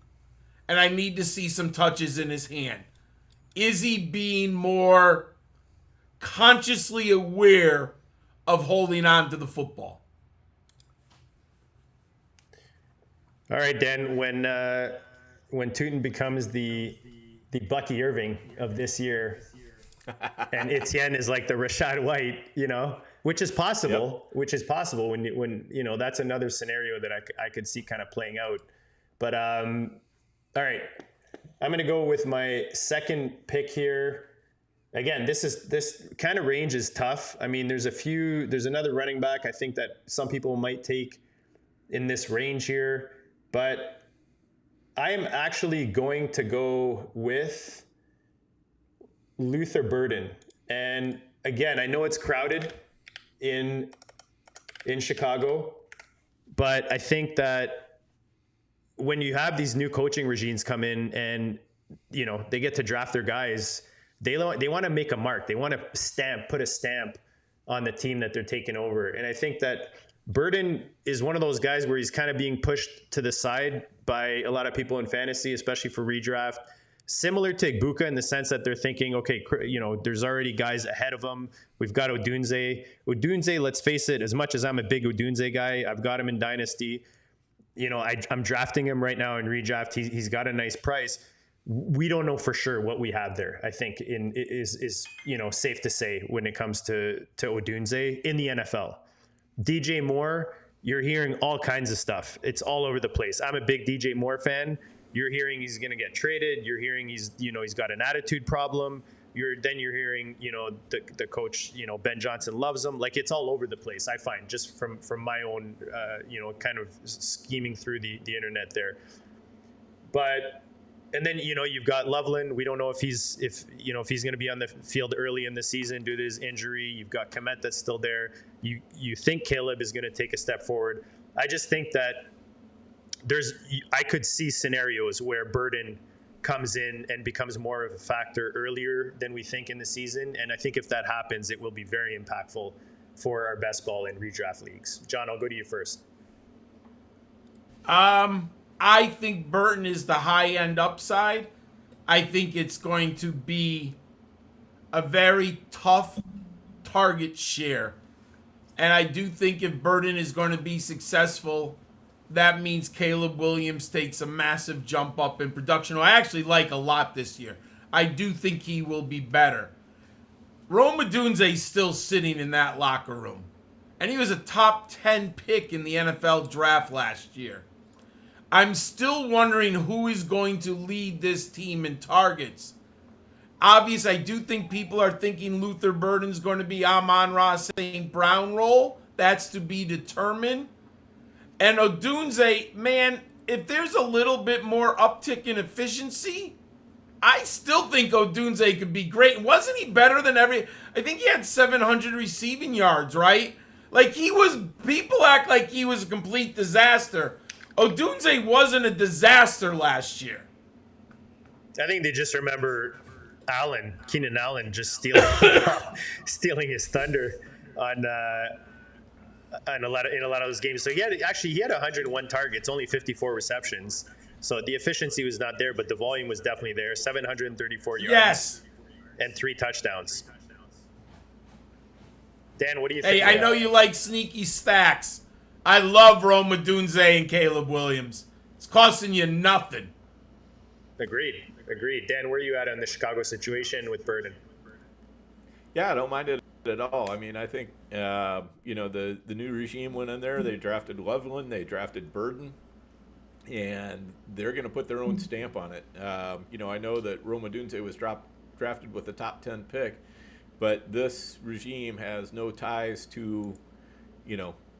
and I need to see some touches in his hand. Is he being more consciously aware of holding on to the football? All right, Dan. When Tootin becomes the Bucky Irving of this year, and Etienne is like the Rashad White, which is possible. Yep. Which is possible when that's another scenario that I could see kind of playing out. But all right, I'm gonna go with my second pick here. Again, this kind of range is tough. I mean, there's another running back I think that some people might take in this range here, but I am actually going to go with Luther Burden. And again, I know it's crowded in Chicago, but I think that when you have these new coaching regimes come in and they get to draft their guys, they want to make a mark. They want to put a stamp on the team that they're taking over. And I think that Burden is one of those guys where he's kind of being pushed to the side by a lot of people in fantasy, especially for redraft. Similar to Ibuka in the sense that they're thinking, okay, there's already guys ahead of him. We've got Odunze. Odunze, let's face it, as much as I'm a big Odunze guy, I've got him in Dynasty. I'm drafting him right now in redraft. He's got a nice price. We don't know for sure what we have there. I think is safe to say when it comes to Odunze in the NFL. DJ Moore, you're hearing all kinds of stuff. It's all over the place. I'm a big DJ Moore fan. You're hearing he's going to get traded. You're hearing he's got an attitude problem. You're hearing, the coach, Ben Johnson loves him. Like, it's all over the place, I find, just from my own, kind of scheming through the internet there. But, and then, you've got Loveland. We don't know if he's going to be on the field early in the season due to his injury. You've got Komet that's still there. You think Caleb is going to take a step forward. I just think that I could see scenarios where Burden comes in and becomes more of a factor earlier than we think in the season. And I think if that happens, it will be very impactful for our best ball in redraft leagues. John, I'll go to you first. I think Burton is the high-end upside. I think it's going to be a very tough target share. And I do think if Burton is going to be successful, that means Caleb Williams takes a massive jump up in production, who I actually like a lot this year. I do think he will be better. Rome Odunze is still sitting in that locker room. And he was a top 10 pick in the NFL draft last year. I'm still wondering who is going to lead this team in targets. Obviously, I do think people are thinking Luther Burden's going to be Amon-Ra St. Brown role. That's to be determined. And Odunze, man, if there's a little bit more uptick in efficiency, I still think Odunze could be great. Wasn't he better than I think he had 700 receiving yards, right? Like people act like he was a complete disaster. Odunze wasn't a disaster last year. I think they just remember Keenan Allen, just stealing his thunder on a lot of those games. So he had 101 targets, only 54 receptions. So the efficiency was not there, but the volume was definitely there. 734 yards. Yes. And 3 touchdowns. Dan, what do you think? Hey, I know you like sneaky stacks. I love Rome Odunze and Caleb Williams. It's costing you nothing. Agreed. Dan, where are you at on the Chicago situation with Burden? Yeah, I don't mind it at all. I mean, I think, the new regime went in there. They drafted Loveland. They drafted Burden. And they're going to put their own stamp on it. I know that Rome Odunze was drafted with the top 10 pick, but this regime has no ties to,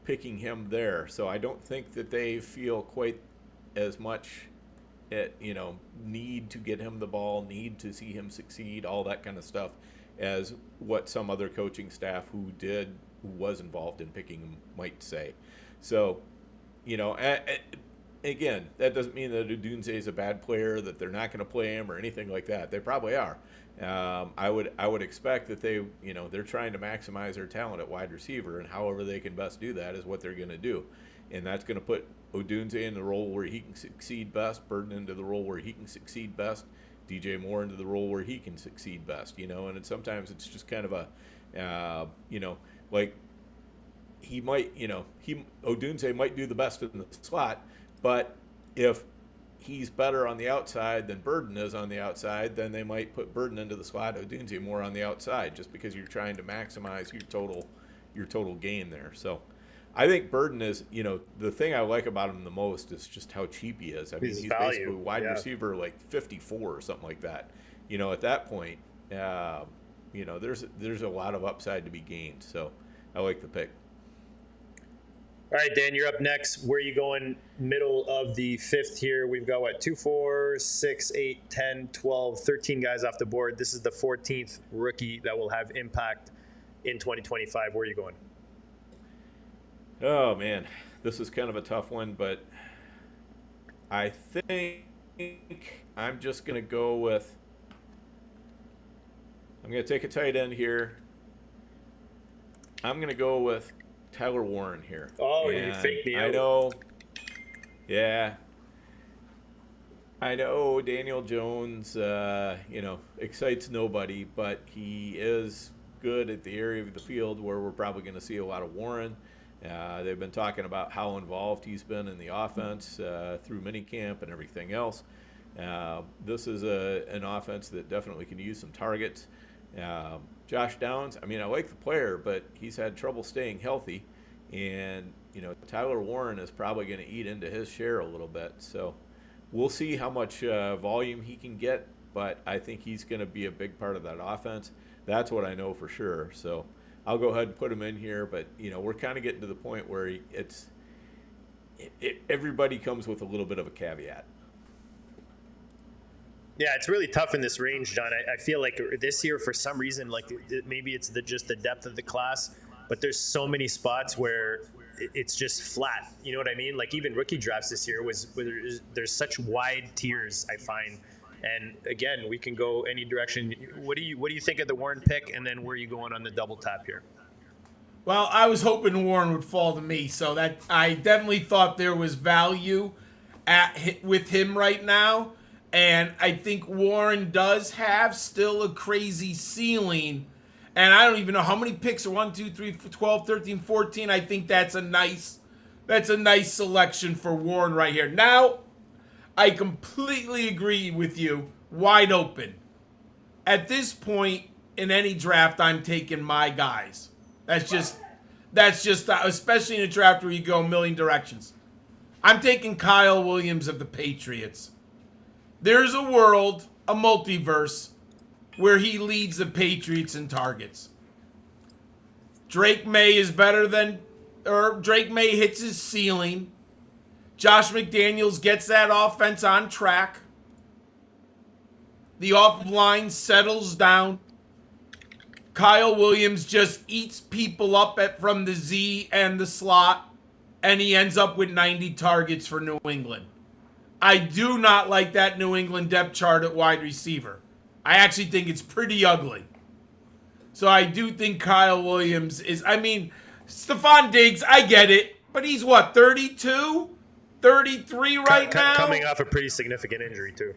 picking him there. So I don't think that they feel quite as much need to get him the ball, need to see him succeed, all that kind of stuff, as what some other coaching staff who was involved in picking him might say. So, again, that doesn't mean that Odunze is a bad player, that they're not going to play him or anything like that. They probably are. I would expect that they're trying to maximize their talent at wide receiver, and however they can best do that is what they're going to do. And that's going to put Odunze in the role where he can succeed best, Burden into the role where he can succeed best, DJ Moore into the role where he can succeed best, and sometimes it's just kind of like he might, Odunze might do the best in the slot, but if he's better on the outside than Burden is on the outside, then they might put Burden into the slot, Odunze more on the outside, just because you're trying to maximize your total gain there. So I think Burden is, the thing I like about him the most is just how cheap he is. I mean, he's basically wide receiver like 54 or something like that. At that point, there's a lot of upside to be gained. So I like the pick. All right, Dan, you're up next. Where are you going? Middle of the 5th here. We've got 2, 4, 6, 8, 10, 12, 13 guys off the board. This is the 14th rookie that will have impact in 2025. Where are you going? Oh, man, this is kind of a tough one, but I think I'm just going to go with – I'm going to take a tight end here. I'm going to go with Tyler Warren here. Oh, and you faked me out. I know. Yeah. I know Daniel Jones, excites nobody, but he is good at the area of the field where we're probably going to see a lot of Warren. They've been talking about how involved he's been in the offense through minicamp and everything else. This is an offense that definitely can use some targets. Josh Downs, I like the player, but he's had trouble staying healthy. And, Tyler Warren is probably going to eat into his share a little bit. So we'll see how much volume he can get, but I think he's going to be a big part of that offense. That's what I know for sure. So I'll go ahead and put him in here, but we're kind of getting to the point where everybody comes with a little bit of a caveat. Yeah, it's really tough in this range, John. I feel like this year, for some reason, maybe it's just the depth of the class, but there's so many spots where it's just flat. You know what I mean? Like even rookie drafts this year there's such wide tiers, I find. And again, we can go any direction. What do you think of the Warren pick, and then where are you going on the double tap here? Well, I was hoping Warren would fall to me, so that I definitely thought there was value with him right now, and I think Warren does have still a crazy ceiling, and I don't even know how many picks are 1, 2, 3, 12, 13, 14. I think that's a nice That's a nice selection for Warren right here. Now, I completely agree with you. Wide open. At this point in any draft, I'm taking my guys. That's just, especially in a draft where you go a million directions. I'm taking Kyle Williams of the Patriots. There's a world, a multiverse, where he leads the Patriots in targets. Drake May hits his ceiling. Josh McDaniels gets that offense on track. The offensive line settles down. Kyle Williams just eats people up from the Z and the slot, and he ends up with 90 targets for New England. I do not like that New England depth chart at wide receiver. I actually think it's pretty ugly. So I do think Kyle Williams is, Stephon Diggs, I get it, but he's what, 32? 33 right now? Coming off a pretty significant injury, too.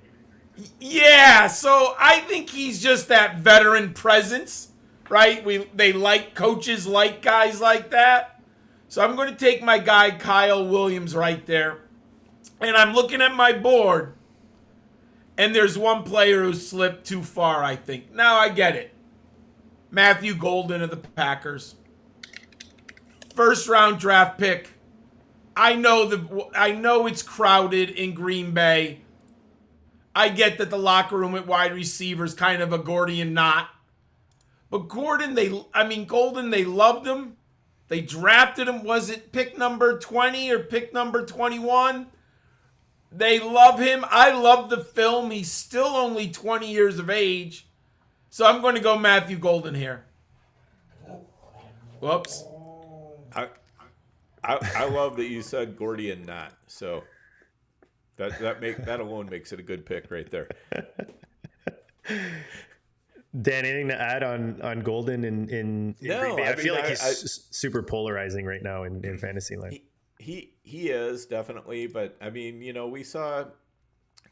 Yeah, so I think he's just that veteran presence, right? Coaches like guys like that. So I'm going to take my guy Kyle Williams right there. And I'm looking at my board, and there's one player who slipped too far, I think. Now I get it. Matthew Golden of the Packers. First round draft pick. I know it's crowded in Green Bay. I get that the locker room at wide receiver is kind of a Gordian knot. But Golden, they loved him. They drafted him. Was it pick number 20 or pick number 21? They love him. I love the film. He's still only 20 years of age. So I'm going to go Matthew Golden here. Whoops. I love that you said Gordian knot. So that alone makes it a good pick right there. Dan, anything to add on Golden in Green Bay? I feel like he's super polarizing right now in fantasy land. He is definitely, but we saw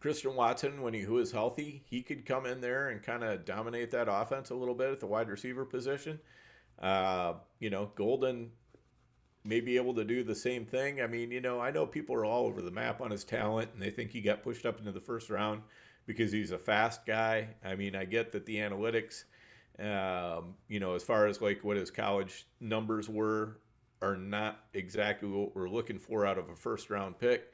Christian Watson when who was healthy, he could come in there and kind of dominate that offense a little bit at the wide receiver position. Golden may be able to do the same thing. I know people are all over the map on his talent, and they think he got pushed up into the first round because he's a fast guy. I get that the analytics, as far as like what his college numbers were, are not exactly what we're looking for out of a first round pick.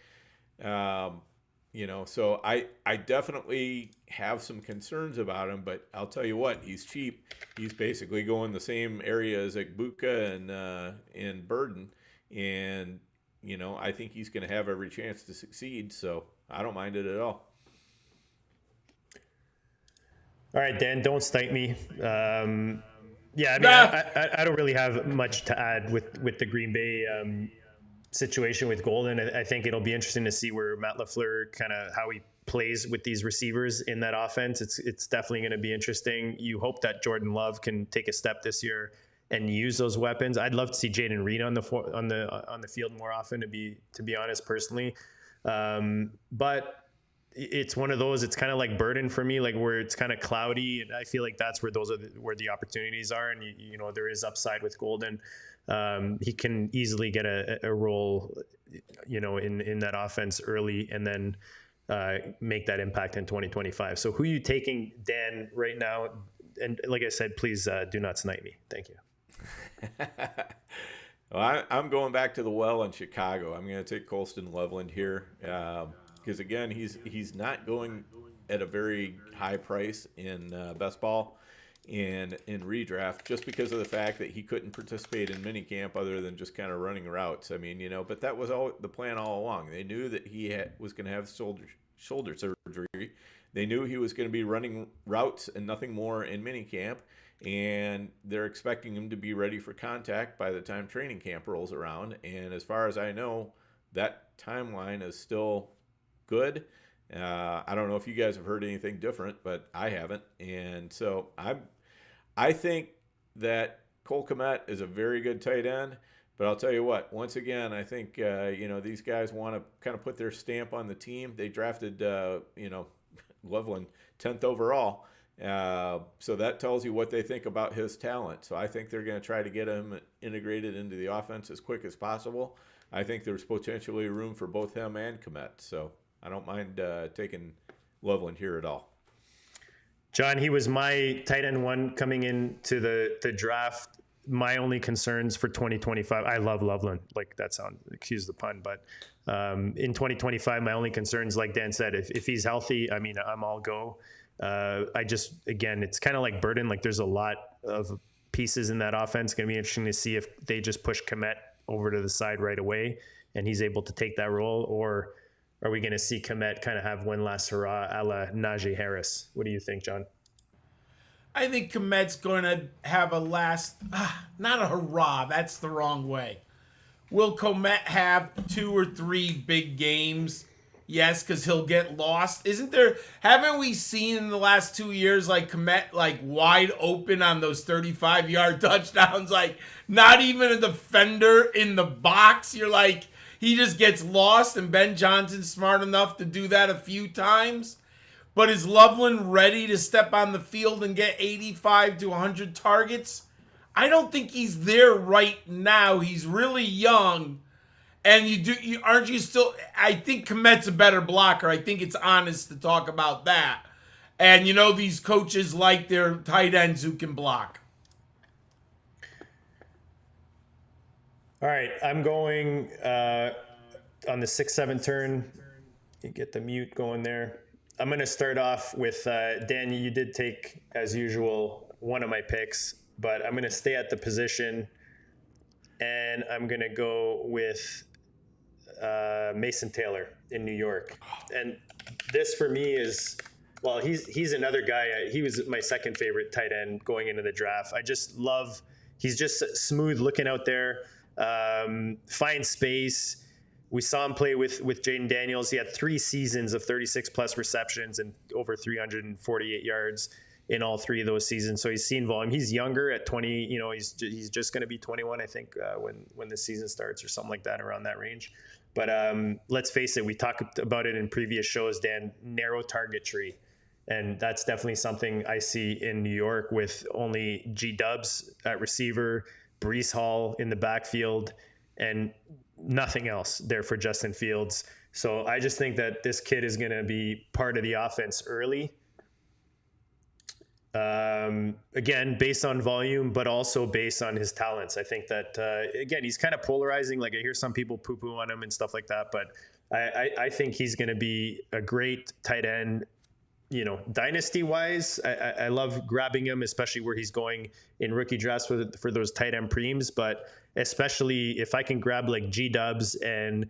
So I definitely have some concerns about him, but I'll tell you what, he's cheap. He's basically going the same area as Buka and Burden. And, I think he's going to have every chance to succeed. So I don't mind it at all. All right, Dan, don't snipe me. I don't really have much to add with the Green Bay situation with Golden. I think it'll be interesting to see where Matt LaFleur how he plays with these receivers in that offense. It's definitely going to be interesting. You hope that Jordan Love can take a step this year and use those weapons. I'd love to see Jaden Reed on the field more often. To be honest, personally, but it's one of those. It's kind of like Burden for me, like where it's kind of cloudy, and I feel like that's where where the opportunities are. And there is upside with Golden. He can easily get a role, in that offense early, and then make that impact in 2025. So who are you taking, Dan, right now? And like I said, please do not snipe me. Thank you. Well, I'm going back to the well in Chicago. I'm going to take Colston Loveland here because, again, he's not going at a very high price in best ball and in redraft just because of the fact that he couldn't participate in minicamp other than just kind of running routes. But that was all the plan all along. They knew that he was going to have shoulder surgery. They knew he was going to be running routes and nothing more in minicamp. And they're expecting him to be ready for contact by the time training camp rolls around. And as far as I know, that timeline is still good. I don't know if you guys have heard anything different, but I haven't. And so I think that Cole Kmet is a very good tight end. But I'll tell you what, once again, I think, these guys want to kind of put their stamp on the team. They drafted, Loveland 10th overall. So that tells you what they think about his talent. So I think they're going to try to get him integrated into the offense as quick as possible. I think there's potentially room for both him and Kmet. So I don't mind taking Loveland here at all. John, he was my tight end one coming into the draft. My only concerns for 2025, I love Loveland. Like that sound, excuse the pun, but in 2025, my only concerns, like Dan said, if he's healthy, I mean, I'm all go. Again, it's kind of like Burden. Like there's a lot of pieces in that offense. It's going to be interesting to see if they just push Kmet over to the side right away and he's able to take that role, or are we going to see Kmet kind of have one last hurrah a la Najee Harris? What do you think, John? I think Kmet's going to have a last, not a hurrah, that's the wrong way. Will Kmet have 2 or 3 big games? Yes, because he'll get lost. Haven't we seen in the last 2 years, like Kmet, like wide open on those 35-yard touchdowns, like not even a defender in the box. You're like, he just gets lost, and Ben Johnson's smart enough to do that a few times. But is Loveland ready to step on the field and get 85 to 100 targets? I don't think he's there right now. He's really young. And aren't you still, I think Kmet's a better blocker. I think it's honest to talk about that. And these coaches like their tight ends who can block. All right, I'm going on the 6-7 turn. You get the mute going there. I'm going to start off with Dan. You did take, as usual, one of my picks, but I'm going to stay at the position, and I'm going to go with Mason Taylor in New York. And this for me is, well, he's another guy. He was my second favorite tight end going into the draft. I just love, he's just smooth looking out there, find space. We saw him play with Jaden Daniels. He had 3 seasons of 36-plus receptions and over 348 yards in all 3 of those seasons. So he's seen volume. He's younger at 20. He's just going to be 21, I think, when the season starts or something like that, around that range. But let's face it, we talked about it in previous shows, Dan, narrow target tree. And that's definitely something I see in New York with only G-Dubs at receiver, Breece Hall in the backfield, and nothing else there for Justin Fields. So I just think that this kid is going to be part of the offense early. Again, based on volume, but also based on his talents. I think that, again, he's kind of polarizing. Like I hear some people poo-poo on him and stuff like that, but I think he's going to be a great tight end. Dynasty wise, I love grabbing him, especially where he's going in rookie drafts for those tight end preems. But especially if I can grab like G-Dubs and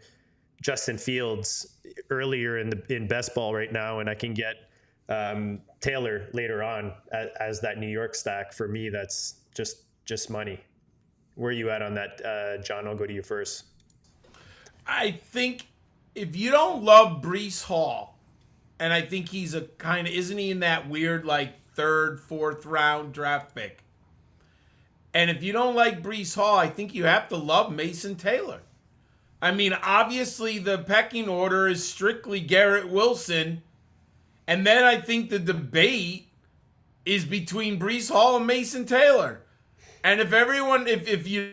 Justin Fields earlier in best ball right now, and I can get Taylor later on as that New York stack, for me, that's just money. Where are you at on that, John? I'll go to you first. I think if you don't love Breece Hall, and I think he's a kind of, isn't he in that weird like 3rd, 4th round draft pick? And if you don't like Breece Hall, I think you have to love Mason Taylor. I mean, obviously the pecking order is strictly Garrett Wilson. And then I think the debate is between Breece Hall and Mason Taylor. And if you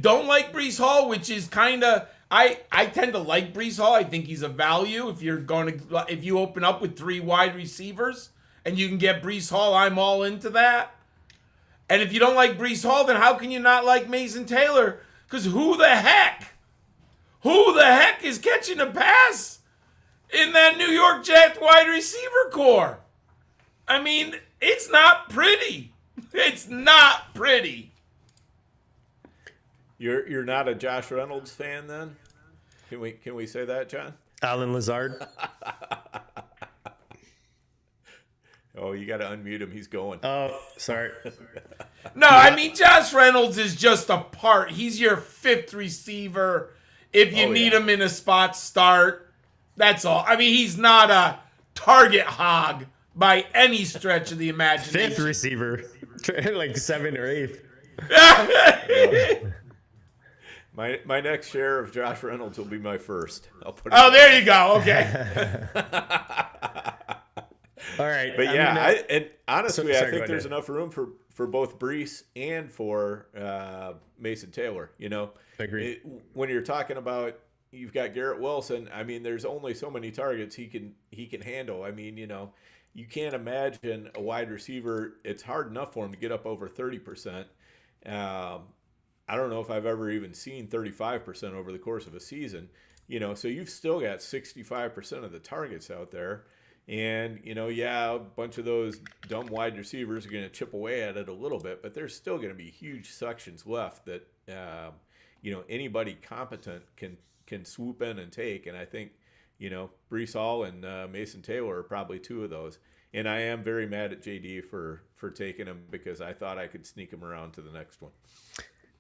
don't like Breece Hall, which is kind of, I tend to like Breece Hall. I think he's a value. If you open up with 3 wide receivers and you can get Breece Hall, I'm all into that. And if you don't like Breece Hall, then how can you not like Mason Taylor? Because who the heck is catching a pass in that New York Jets wide receiver core? I mean, it's not pretty. It's not pretty. You're not a Josh Reynolds fan then? Can we say that, John? Alan Lazard. Oh, you got to unmute him. He's going. Oh, sorry. No, I mean, Josh Reynolds is just a part. He's your 5th receiver. If you need him in a spot start, that's all. I mean, he's not a target hog by any stretch of the imagination. 5th receiver. Like 7th or 8th. My next share of Josh Reynolds will be my first. I'll put it there you go. Okay. All right. But and honestly, Sorry, I go think there's ahead. enough room for both Brees and for Mason Taylor. Agree. When you're talking about, you've got Garrett Wilson. I mean, there's only so many targets he can handle. I mean, you can't imagine a wide receiver. It's hard enough for him to get up over 30%. I don't know if I've ever even seen 35% over the course of a season. So you've still got 65% of the targets out there. And, a bunch of those dumb wide receivers are going to chip away at it a little bit, but there's still going to be huge sections left that, anybody competent can swoop in and take. And I think, Brees Hall and Mason Taylor are probably two of those. And I am very mad at JD for taking him, because I thought I could sneak him around to the next one.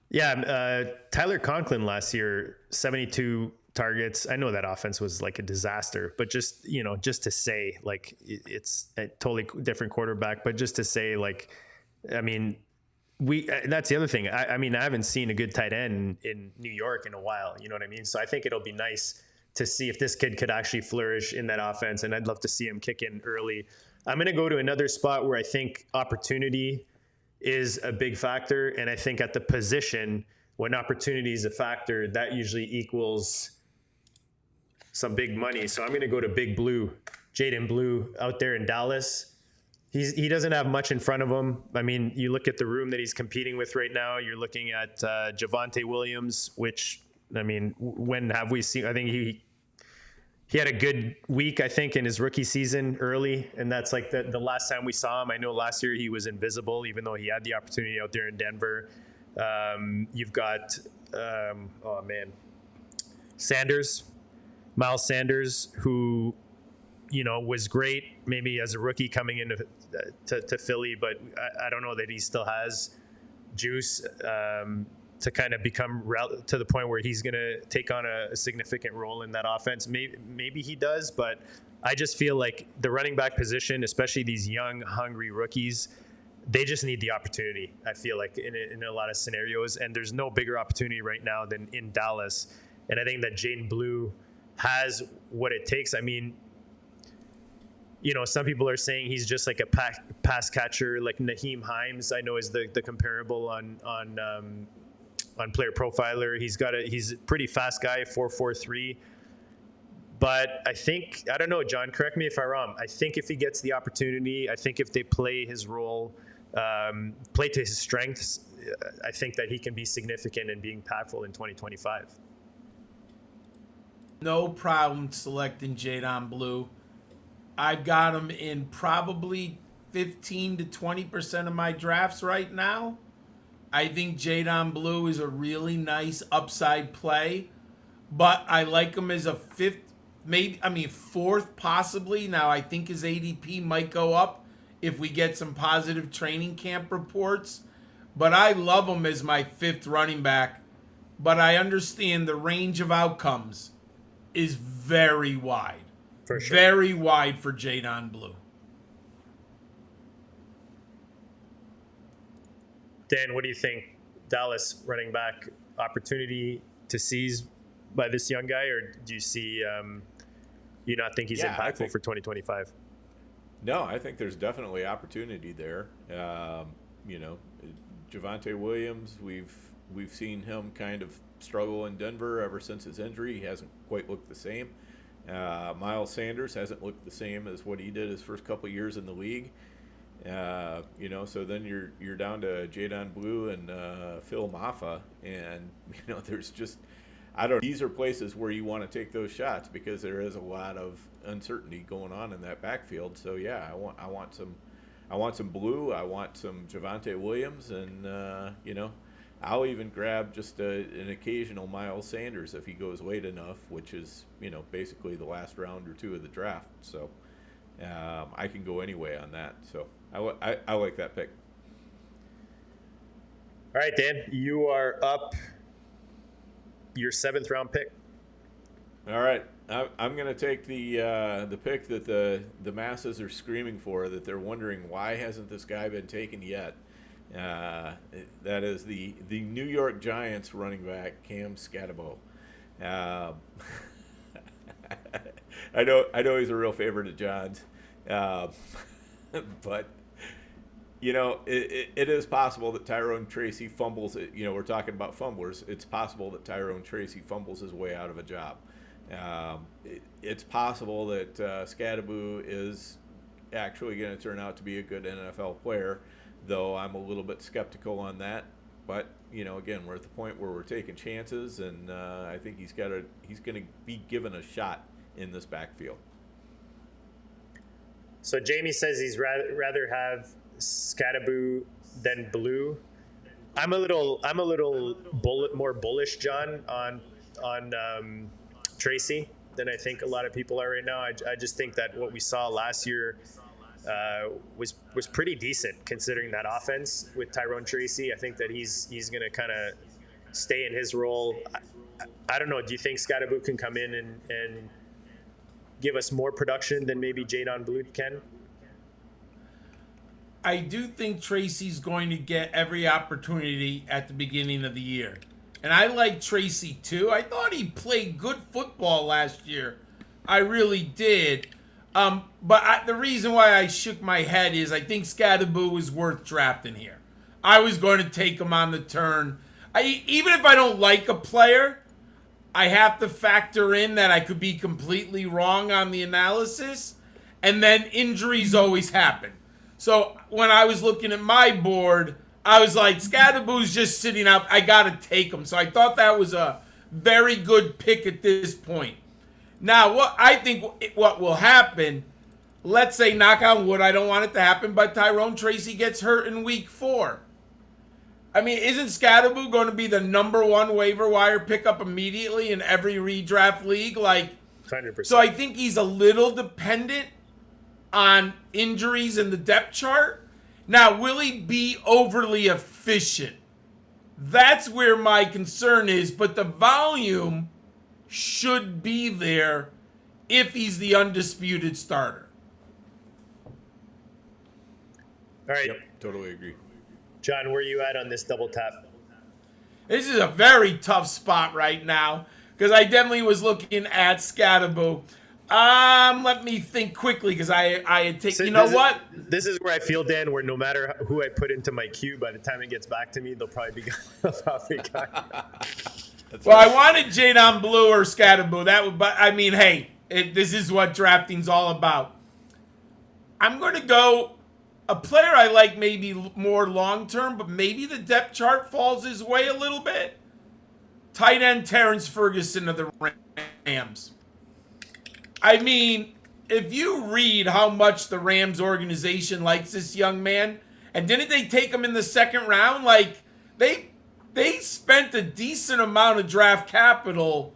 Yeah, Tyler Conklin last year, 72 targets. I know that offense was like a disaster, but just to say, like, it's a totally different quarterback, but just to say, like, I mean, that's the other thing. I mean, I haven't seen a good tight end in New York in a while. You know what I mean? So I think it'll be nice to see if this kid could actually flourish in that offense, and I'd love to see him kick in early. I'm going to go to another spot where I think opportunity is a big factor. And I think at the position, when opportunity is a factor, that usually equals some big money. So I'm going to go to Big Blue, Jaden Blue out there in Dallas. He doesn't have much in front of him. I mean, you look at the room that he's competing with right now. You're looking at Javonte Williams, which, I mean, when have we seen? I think he had a good week, I think, in his rookie season early, and that's like the last time we saw him. I know last year he was invisible, even though he had the opportunity out there in Denver. You've got, Miles Sanders, who, was great maybe as a rookie coming into to Philly, but I don't know that he still has juice to kind of become to the point where he's going to take on a significant role in that offense. Maybe he does, but I just feel like the running back position, especially these young, hungry rookies, they just need the opportunity, I feel like, in a lot of scenarios. And there's no bigger opportunity right now than in Dallas. And I think that Jaden Blue has what it takes. I mean, some people are saying he's just like a pass catcher, like Naheem Himes, I know is the comparable on Player Profiler. He's a pretty fast guy, 4.43. But I think, I don't know, John, correct me if I'm wrong. I think if he gets the opportunity, I think if they play his role, play to his strengths, I think that he can be significant and be impactful in 2025. No problem selecting Jaden Blue. I've got him in probably 15 to 20% of my drafts right now. I think Jaden Blue is a really nice upside play, but I like him as a fourth possibly. Now I think his ADP might go up if we get some positive training camp reports, but I love him as my fifth running back. But I understand the range of outcomes is very wide. For sure. Very wide for Jaden Blue. Dan, what do you think? Dallas running back opportunity to seize by this young guy, or do you see? You not think he's impactful for 2025? No, I think there's definitely opportunity there. Javonte Williams, we've seen him kind of struggle in Denver ever since his injury. He hasn't quite looked the same. Miles Sanders hasn't looked the same as what he did his first couple of years in the league. So then you're down to Jaden Blue and Phil Maffa, and there's just, these are places where you want to take those shots because there is a lot of uncertainty going on in that backfield. So yeah, I want some Blue, I want some Javonte Williams, and I'll even grab just an occasional Miles Sanders if he goes late enough, which is basically the last round or two of the draft. So I can go anyway on that. So I like that pick. All right, Dan, you are up. Your 7th round pick. All right, I'm going to take the pick that the masses are screaming for, that they're wondering why hasn't this guy been taken yet. That is the New York Giants running back Cam Scatterbo. I know he's a real favorite of John's. Uh, but it is possible that Tyrone Tracy fumbles it. We're talking about fumblers. It's possible that Tyrone Tracy fumbles his way out of a job. It's possible that Scadaboo is actually going to turn out to be a good NFL player, though I'm a little bit skeptical on that. But again, we're at the point where we're taking chances, and I think he's going to be given a shot in this backfield. So Jamie says he's rather have Scadaboo than Blue. I'm a little more bullish, John, on Tracy than I think a lot of people are right now. I just think that what we saw last year was pretty decent considering that offense with Tyrone Tracy. I think that he's going to kind of stay in his role. I don't know. Do you think Scadaboo can come in and give us more production than maybe Jadon Blue can? I do think Tracy's going to get every opportunity at the beginning of the year. And I like Tracy too. I thought he played good football last year. I really did. But the reason why I shook my head is I think Scadaboo is worth drafting here. I was going to take him on the turn. Even if I don't like a player, I have to factor in that I could be completely wrong on the analysis. And then injuries always happen. So when I was looking at my board, I was like, Scadaboo's just sitting out. I got to take him. So I thought that was a very good pick at this point. Now, what will happen, let's say, knock on wood, I don't want it to happen, but Tyrone Tracy gets hurt in week 4. I mean, isn't Scadaboo going to be the number 1 waiver wire pickup immediately in every redraft league? 100%. So I think he's a little dependent on injuries in the depth chart. Now, will he be overly efficient? That's where my concern is, but the volume should be there if he's the undisputed starter. All right. Yep, totally agree. John, where are you at on this double tap? This is a very tough spot right now because I definitely was looking at Scadaboo. Let me think quickly because I had taken. What? This is where I feel, Dan, where no matter who I put into my queue, by the time it gets back to me, they'll probably be gone. Well, I wanted Jadon Blue or Scadaboo. But I mean, hey, this is what drafting's all about. I'm going to go a player I like maybe more long term, but maybe the depth chart falls his way a little bit. Tight end Terrence Ferguson of the Rams. I mean, if you read how much the Rams organization likes this young man, and didn't they take him in the 2nd round? They spent a decent amount of draft capital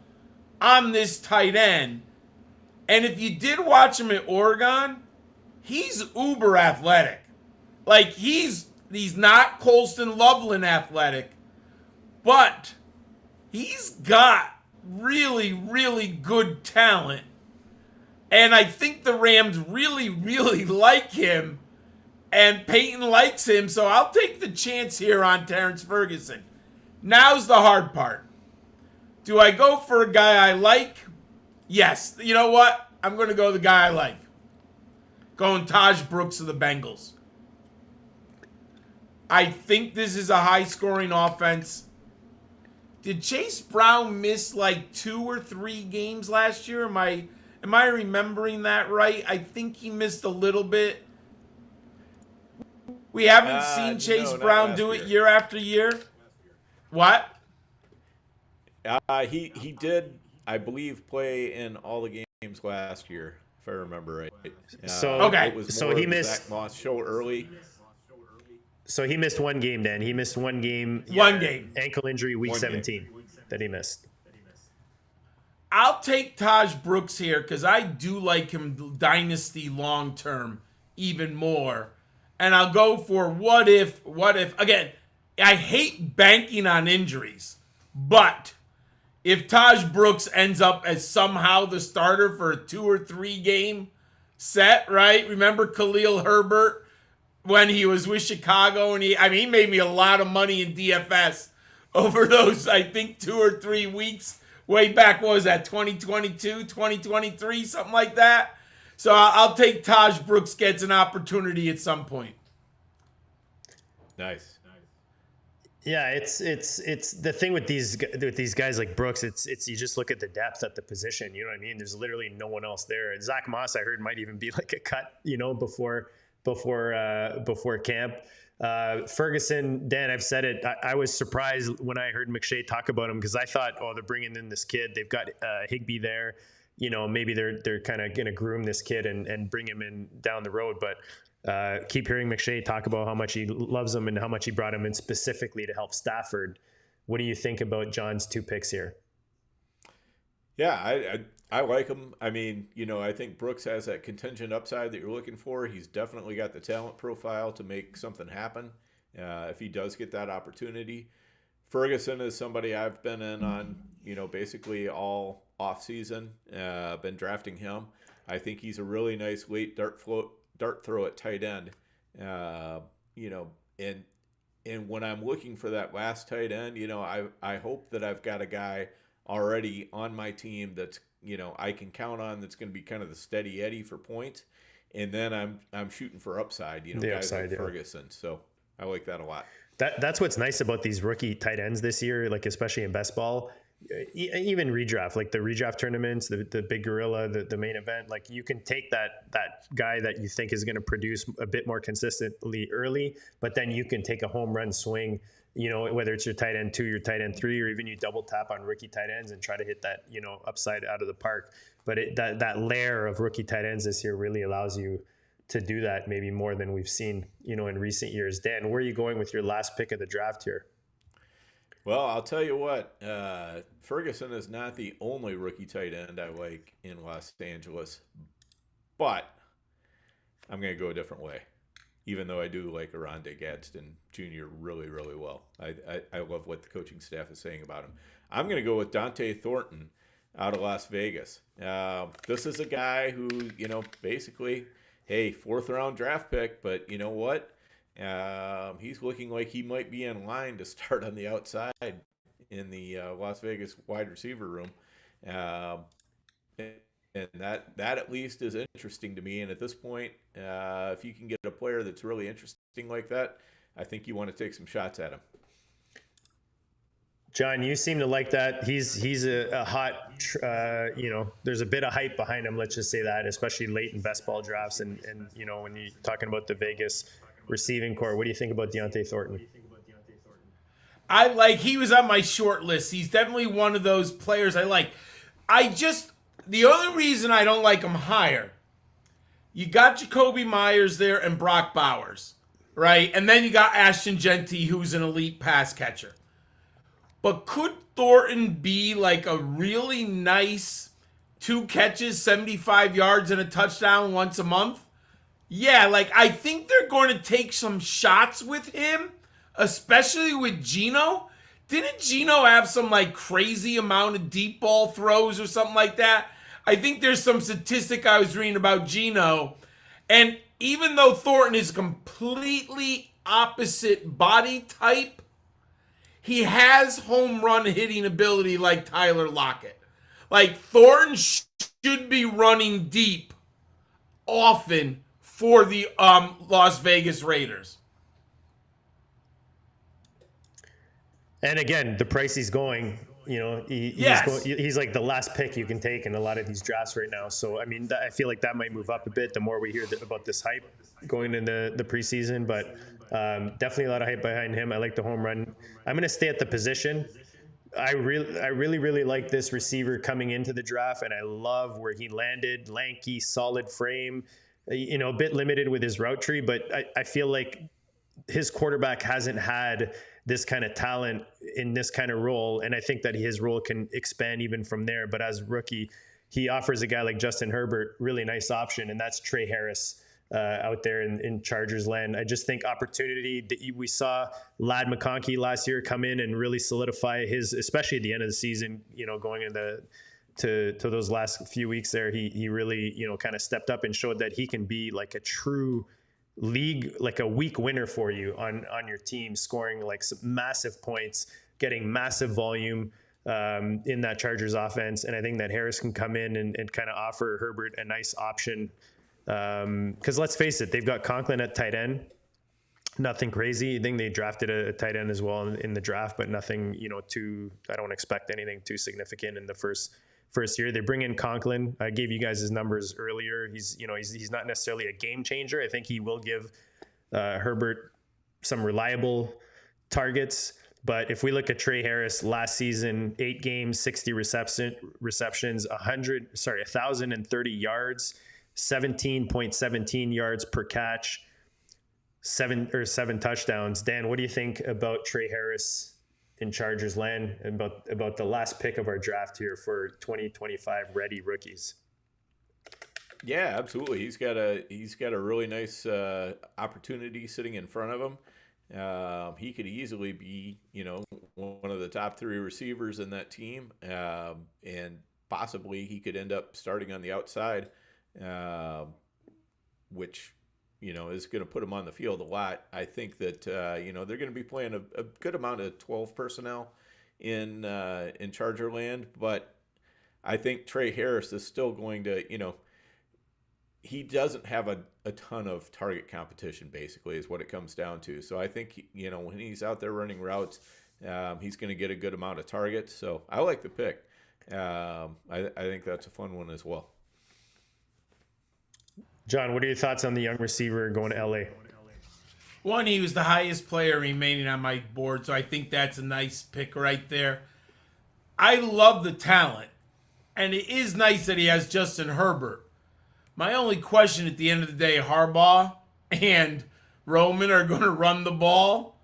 on this tight end. And if you did watch him at Oregon, he's uber athletic. He's not Colston Loveland athletic, but he's got really, really good talent. And I think the Rams really, really like him. And Peyton likes him. So I'll take the chance here on Terrence Ferguson. Now's the hard part. Do I go for a guy I like? Yes. You know what? I'm going to go the guy I like. Going Taj Brooks of the Bengals. I think this is a high-scoring offense. Did Chase Brown miss 2 or 3 games last year? Am I remembering that right? I think he missed a little bit. We haven't seen Chase Brown do it year after year. What? He did, I believe, play in all the games last year, if I remember right. Okay. It was so he missed Zach Moss show early. So he missed 1 game, Dan. He missed 1 game. One game. Ankle injury, week 17 that he missed. I'll take Taj Brooks here because I do like him Dynasty long term even more. And I'll go for what if. Again, I hate banking on injuries. But if Taj Brooks ends up as somehow the starter for a 2 or 3 game set, right? Remember Khalil Herbert when he was with Chicago? And he made me a lot of money in DFS over those, I think, 2 or 3 weeks. Way back, what was that, 2022, 2023, something like that? So I'll take Taj Brooks gets an opportunity at some point. Nice. Yeah, it's the thing with these guys like Brooks. It's you just look at the depth at the position. You know what I mean? There's literally no one else there. Zach Moss, I heard, might even be like a cut. Before camp. Ferguson, Dan, I've said it. I was surprised when I heard McShay talk about him because I thought, oh, they're bringing in this kid. They've got Higbee there. Maybe they're kind of going to groom this kid and bring him in down the road. But keep hearing McShay talk about how much he loves him and how much he brought him in specifically to help Stafford. What do you think about John's 2 picks here? Yeah, I like him. I mean, I think Brooks has that contingent upside that you're looking for. He's definitely got the talent profile to make something happen if he does get that opportunity. Ferguson is somebody I've been in on, basically all offseason. Been drafting him. I think he's a really nice late dart throw at tight end. And when I'm looking for that last tight end, I hope that I've got a guy already on my team that's I can count on, that's going to be kind of the steady Eddie for points, and then I'm shooting for upside. The guys upside, like Ferguson. So I like that a lot. That's what's nice about these rookie tight ends this year, like especially in best ball, even redraft, like the redraft tournaments, the big gorilla, the main event. Like you can take that guy that you think is going to produce a bit more consistently early, but then you can take a home run swing. Whether it's your tight end 2, your tight end 3, or even you double tap on rookie tight ends and try to hit that, upside out of the park. But that layer of rookie tight ends this year really allows you to do that maybe more than we've seen, in recent years. Dan, where are you going with your last pick of the draft here? Well, I'll tell you what, Ferguson is not the only rookie tight end I like in Los Angeles, but I'm going to go a different way. Even though I do like Aronde Gadsden Jr. really, really well. I love what the coaching staff is saying about him. I'm going to go with Dante Thornton out of Las Vegas. This is a guy who, basically, hey, 4th round draft pick, but you know what? He's looking like he might be in line to start on the outside in the Las Vegas wide receiver room. And that at least is interesting to me. And at this point, if you can get a player that's really interesting like that, I think you want to take some shots at him. John, you seem to like that. He's a hot, there's a bit of hype behind him. Let's just say that, especially late in best ball drafts. And when you're talking about the Vegas receiving core, what do you think about Deontay Thornton? He was on my short list. He's definitely one of those players I like. The only reason I don't like him higher, you got Jacoby Myers there and Brock Bowers, right? And then you got Ashton Genty, who's an elite pass catcher. But could Thornton be like a really nice 2 catches, 75 yards, and a touchdown once a month? Yeah, I think they're going to take some shots with him, especially with Geno. Didn't Geno have some crazy amount of deep ball throws or something like that? I think there's some statistic I was reading about Geno. And even though Thornton is completely opposite body type, he has home run hitting ability like Tyler Lockett. Thornton should be running deep often for the Las Vegas Raiders. And again, the price he's going, he's like the last pick you can take in a lot of these drafts right now. So, I mean, I feel like that might move up a bit the more we hear about this hype going into the preseason. But definitely a lot of hype behind him. I like the home run. I'm going to stay at the position. I really like this receiver coming into the draft, and I love where he landed. Lanky, solid frame, a bit limited with his route tree, but I feel like his quarterback hasn't had this kind of talent in this kind of role. And I think that his role can expand even from there. But as rookie, he offers a guy like Justin Herbert, really nice option. And that's Trey Harris out there in Chargers land. I just think opportunity that we saw Ladd McConkey last year come in and really solidify his, especially at the end of the season, going into to those last few weeks there, he really, kind of stepped up and showed that he can be like a true league, like a week winner for you on your team, scoring like some massive points, getting massive volume. in that Chargers offense. And I think that Harris can come in and kind of offer Herbert a nice option. Because let's face it, they've got Conklin at tight end. Nothing crazy. I think they drafted a tight end as well in the draft, but nothing, I don't expect anything too significant in the first year. They bring in Conklin. I gave you guys his numbers earlier. He's not necessarily a game changer. I think he will give Herbert some reliable targets. But if we look at Trey Harris last season, 8 games, 60 receptions, 1,030 yards, 17.17 yards per catch, seven touchdowns. Dan, what do you think about Trey Harris in Chargers land, about the last pick of our draft here for 2025 ready rookies? Yeah, absolutely. He's got a really nice opportunity sitting in front of him. He could easily be, one of the top 3 receivers in that team, and possibly he could end up starting on the outside, which is going to put him on the field a lot. I think that they're going to be playing a good amount of 12 personnel in Charger land, but I think Trey Harris is still going to, he doesn't have a ton of target competition, basically, is what it comes down to. So I think, when he's out there running routes, he's going to get a good amount of targets. So I like the pick. I think that's a fun one as well. John, what are your thoughts on the young receiver going to LA? One, he was the highest player remaining on my board, so I think that's a nice pick right there. I love the talent, and it is nice that he has Justin Herbert. My only question at the end of the day, Harbaugh and Roman are going to run the ball.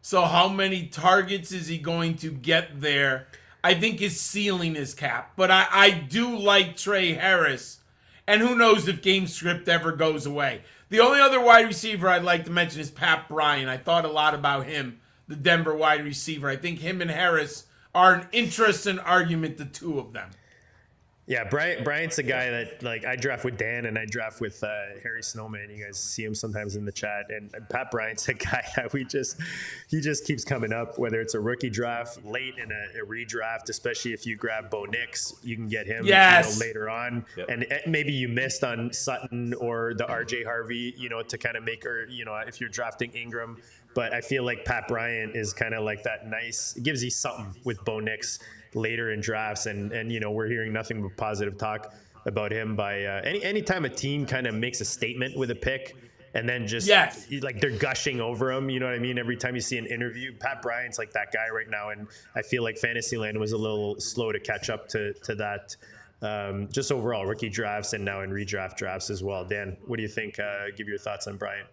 So how many targets is he going to get there? I think his ceiling is capped. But I do like Trey Harris. And who knows if game script ever goes away. The only other wide receiver I'd like to mention is Pat Bryant. I thought a lot about him, the Denver wide receiver. I think him and Harris are an interesting argument, the two of them. Yeah, Bryant's a guy that, like, I draft with Dan and I draft with Harry Snowman. You guys see him sometimes in the chat. And Pat Bryant's a guy that he just keeps coming up, whether it's a rookie draft, late in a redraft, especially if you grab Bo Nix, you can get him later on. Yep. And maybe you missed on Sutton or the RJ Harvey, to kind of make her, if you're drafting Ingram. But I feel like Pat Bryant is kind of like that nice, it gives you something with Bo Nix later in drafts, and we're hearing nothing but positive talk about him by anytime a team kind of makes a statement with a pick and then just like they're gushing over him, you know what I mean? Every time you see an interview, Pat Bryant's like that guy right now, and I feel like Fantasyland was a little slow to catch up to that. Just overall rookie drafts and now in redraft drafts as well. Dan, what do you think? Give your thoughts on Bryant.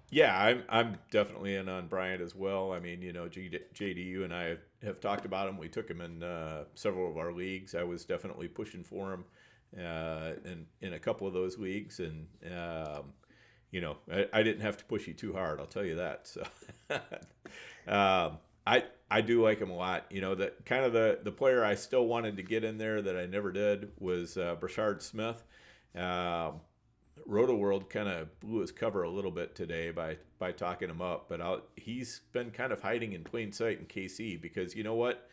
Yeah, I'm definitely in on Bryant as well. I mean, JD, you and I have talked about him. We took him in several of our leagues. I was definitely pushing for him in a couple of those leagues, and I didn't have to push you too hard. I'll tell you that. So I do like him a lot. That kind of the player I still wanted to get in there that I never did was Brashard Smith. Roto World kind of blew his cover a little bit today by talking him up, but he's been kind of hiding in plain sight in KC, because you know what?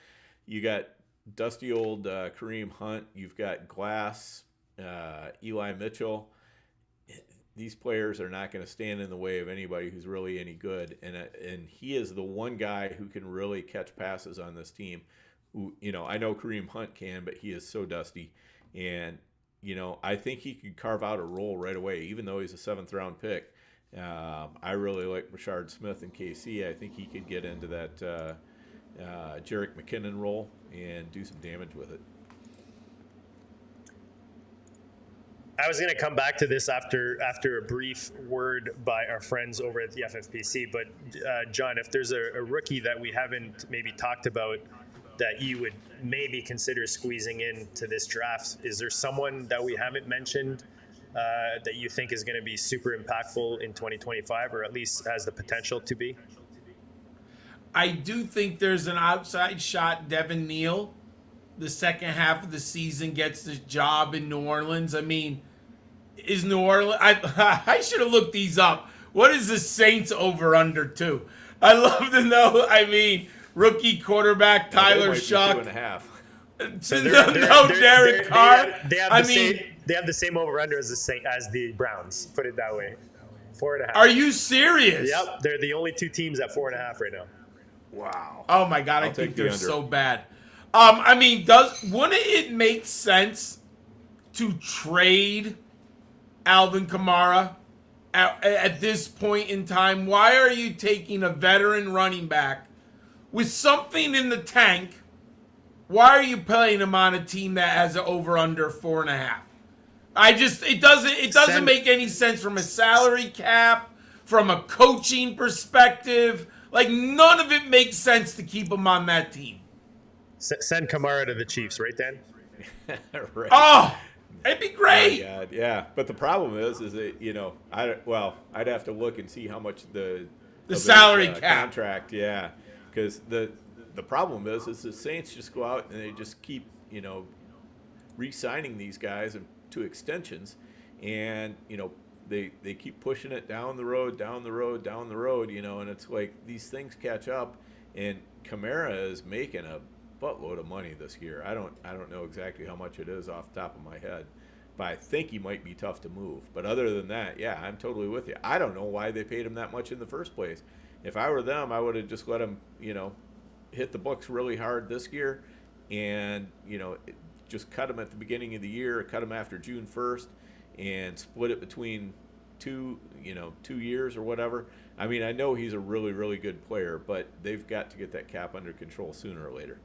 You got dusty old Kareem Hunt, you've got Glass, Eli Mitchell. These players are not going to stand in the way of anybody who's really any good, and he is the one guy who can really catch passes on this team. Who, I know Kareem Hunt can, but he is so dusty, and I think he could carve out a role right away, even though he's a 7th-round pick. I really like Rashard Smith in KC. I think he could get into that Jerick McKinnon role and do some damage with it. I was going to come back to this after a brief word by our friends over at the FFPC. But, John, if there's a rookie that we haven't maybe talked about that you would maybe consider squeezing into this draft, is there someone that we haven't mentioned that you think is going to be super impactful in 2025, or at least has the potential to be? I do think there's an outside shot. Devin Neal, the second half of the season, gets this job in New Orleans. I mean, is New Orleans... I should have looked these up. What is the Saints over-under to? I'd love to know. I mean, rookie quarterback Tyler Might be 2.5. Shuck. So No Derek Carr. They have the same over/under as the Browns. Put it that way. 4.5. Are you serious? Yep, they're the only two teams at 4.5 right now. Wow. Oh my God, I I'll think take the they're under. so bad. Wouldn't it make sense to trade Alvin Kamara at this point in time? Why are you taking a veteran running back with something in the tank? Why are you playing him on a team that has an over/under 4.5? It doesn't make any sense from a salary cap, from a coaching perspective. Like, none of it makes sense to keep him on that team. Send Kamara to the Chiefs, right, Dan? Right. Oh, it'd be great. Oh, God, yeah. But the problem is that I'd have to look and see how much the salary cap contract, yeah, because the problem is the Saints just go out and they just keep re-signing these guys to extensions, and they keep pushing it down the road, and it's like these things catch up, and Kamara is making a buttload of money this year. I don't know exactly how much it is off the top of my head, but I think he might be tough to move. But other than that, yeah, I'm totally with you. I don't know why they paid him that much in the first place. If I were them, I would have just let him, hit the books really hard this year, and just cut him at the beginning of the year, cut him after June 1st, and split it between two years or whatever. I mean, I know he's a really, really good player, but they've got to get that cap under control sooner or later.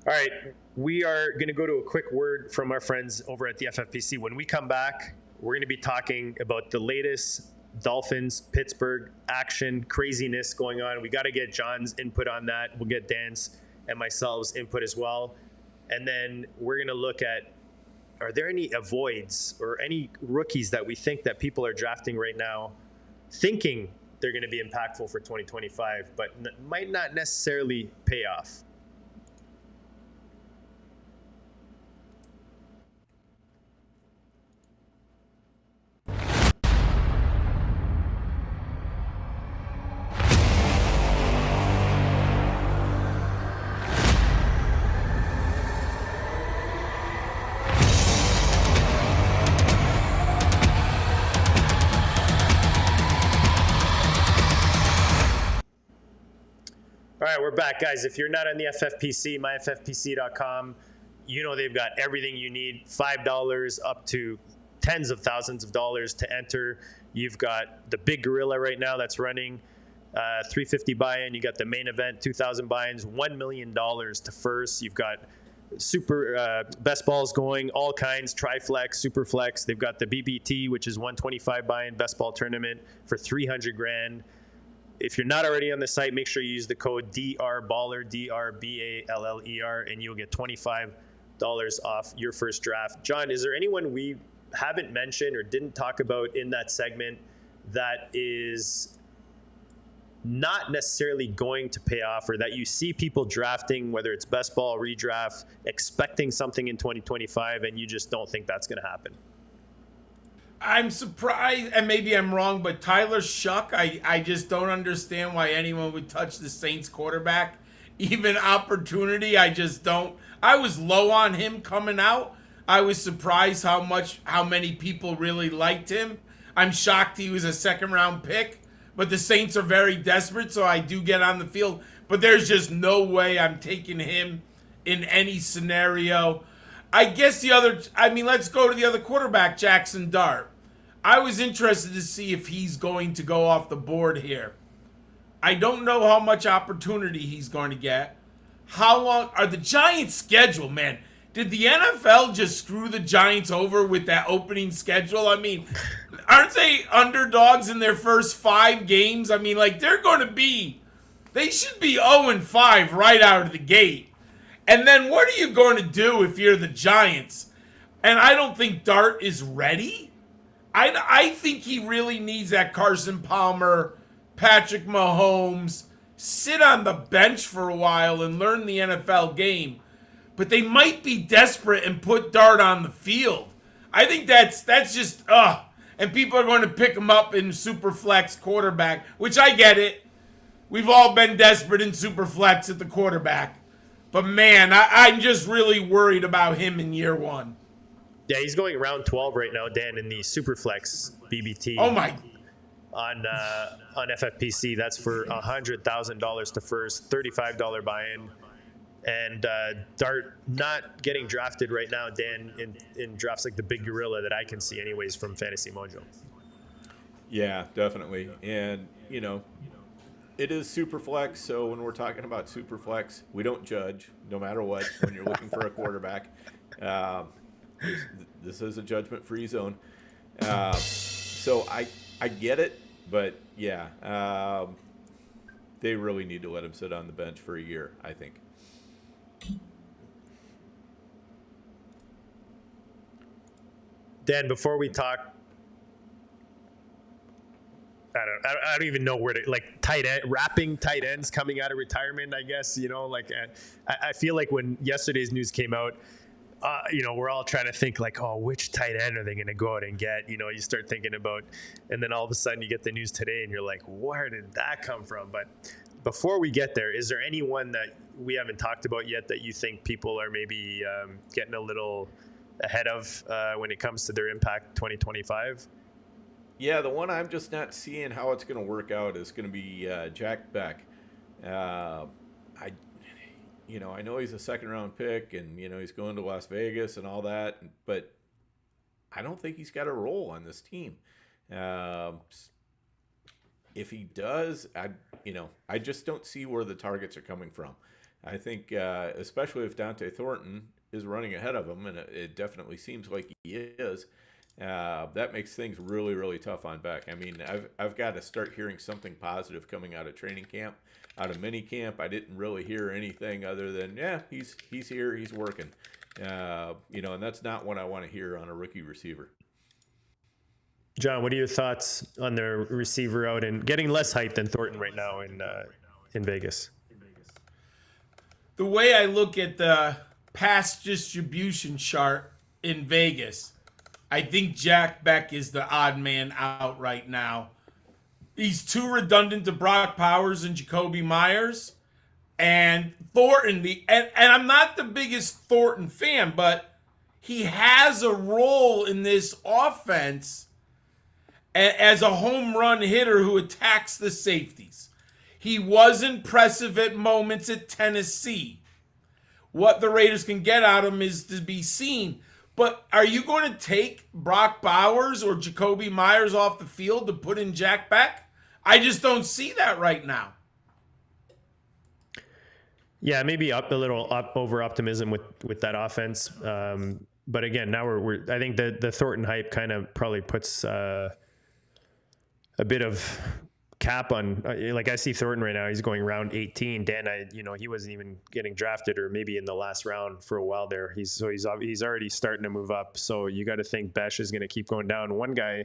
All right, we are going to go to a quick word from our friends over at the FFPC. When we come back, we're going to be talking about the latest Dolphins, Pittsburgh action, craziness going on. We got to get John's input on that. We'll get Dan's and myself's input as well. And then we're going to look at, are there any avoids or any rookies that we think that people are drafting right now thinking they're going to be impactful for 2025, but might not necessarily pay off? All right, we're back, guys. If you're not on the FFPC, myffpc.com, they've got everything you need. $5 up to tens of thousands of dollars to enter. You've got the big gorilla right now that's running $350 buy-in. You got the main event, 2,000 buy-ins, $1 million to first. You've got super best balls going, all kinds, triflex, superflex. They've got the BBT, which is 125 buy-in best ball tournament for $300,000. If you're not already on the site, make sure you use the code DRBALLER, DRBALLER, and you'll get $25 off your first draft. John, is there anyone we haven't mentioned or didn't talk about in that segment that is not necessarily going to pay off, or that you see people drafting, whether it's best ball, redraft, expecting something in 2025, and you just don't think that's going to happen? I'm surprised, and maybe I'm wrong, but Tyler Shuck, I just don't understand why anyone would touch the Saints quarterback. Even opportunity, I just don't. I was low on him coming out. I was surprised how many people really liked him. I'm shocked he was a second-round pick, but the Saints are very desperate, so I do get on the field. But there's just no way I'm taking him in any scenario. I guess let's go to the other quarterback, Jackson Dart. I was interested to see if he's going to go off the board here. I don't know how much opportunity he's going to get. How long are the Giants' schedule, man? Did the NFL just screw the Giants over with that opening schedule? I mean, aren't they underdogs in their first 5 games? I mean, they should be 0-5 right out of the gate. And then what are you going to do if you're the Giants? And I don't think Dart is ready. I think he really needs that Carson Palmer, Patrick Mahomes, sit on the bench for a while and learn the NFL game. But they might be desperate and put Dart on the field. I think that's just, and people are going to pick him up in super flex quarterback, which I get it. we've all been desperate in Superflex at the quarterback. But man, I'm just really worried about him in year one. Yeah, he's going round 12 right now, Dan, in the Superflex BBT. Oh my. On FFPC, that's for $100,000 to first, $35 buy-in. And Dart not getting drafted right now, Dan, in drafts like the Big Gorilla that I can see anyways from Fantasy Mojo. Yeah, definitely. And, you know, it is Superflex, so when we're talking about Superflex, we don't judge, no matter what, when you're looking for a quarterback. This is a judgment-free zone. So I get it, but, yeah, they really need to let him sit on the bench for a year, I think. Dan, before we talk, I don't even know where to, like, wrapping tight ends coming out of retirement, I guess, you know, like, I feel like when yesterday's news came out, you know, we're all trying to think like, oh, which tight end are they going to go out and get? You know, you start thinking about, and then all of a sudden you get the news today and you're like, where did that come from? But before we get there, is there anyone that we haven't talked about yet that you think people are maybe getting a little ahead of when it comes to their impact 2025? Yeah, the one I'm just not seeing how it's going to work out is going to be Jack Beck. I know he's a second-round pick, and, you know, he's going to Las Vegas and all that, but I don't think he's got a role on this team. If he does, I just don't see where the targets are coming from. I think, especially if Dante Thornton is running ahead of him, and it definitely seems like he is, that makes things really, really tough on Beck. I mean, I've got to start hearing something positive coming out of training camp, out of mini camp. I didn't really hear anything other than, yeah, he's here, he's working. And that's not what I want to hear on a rookie receiver. John, what are your thoughts on the receiver out and getting less hype than Thornton right now in Vegas? The way I look at the pass distribution chart in Vegas, I think Jack Beck is the odd man out right now. He's too redundant to Brock Powers and Jacoby Myers. And Thornton, and I'm not the biggest Thornton fan, but he has a role in this offense as a home run hitter who attacks the safeties. He was impressive at moments at Tennessee. What the Raiders can get out of him is to be seen. But are you going to take Brock Bowers or Jacoby Myers off the field to put in Jack Beck? I just don't see that right now. Yeah, maybe up a little over optimism with that offense. But again, now I think the Thornton hype kind of probably puts a bit of cap on, like I see Thornton right now, he's going round 18. Dan, he wasn't even getting drafted, or maybe in the last round for a while there. He's already starting to move up. So you got to think Besh is going to keep going down. One guy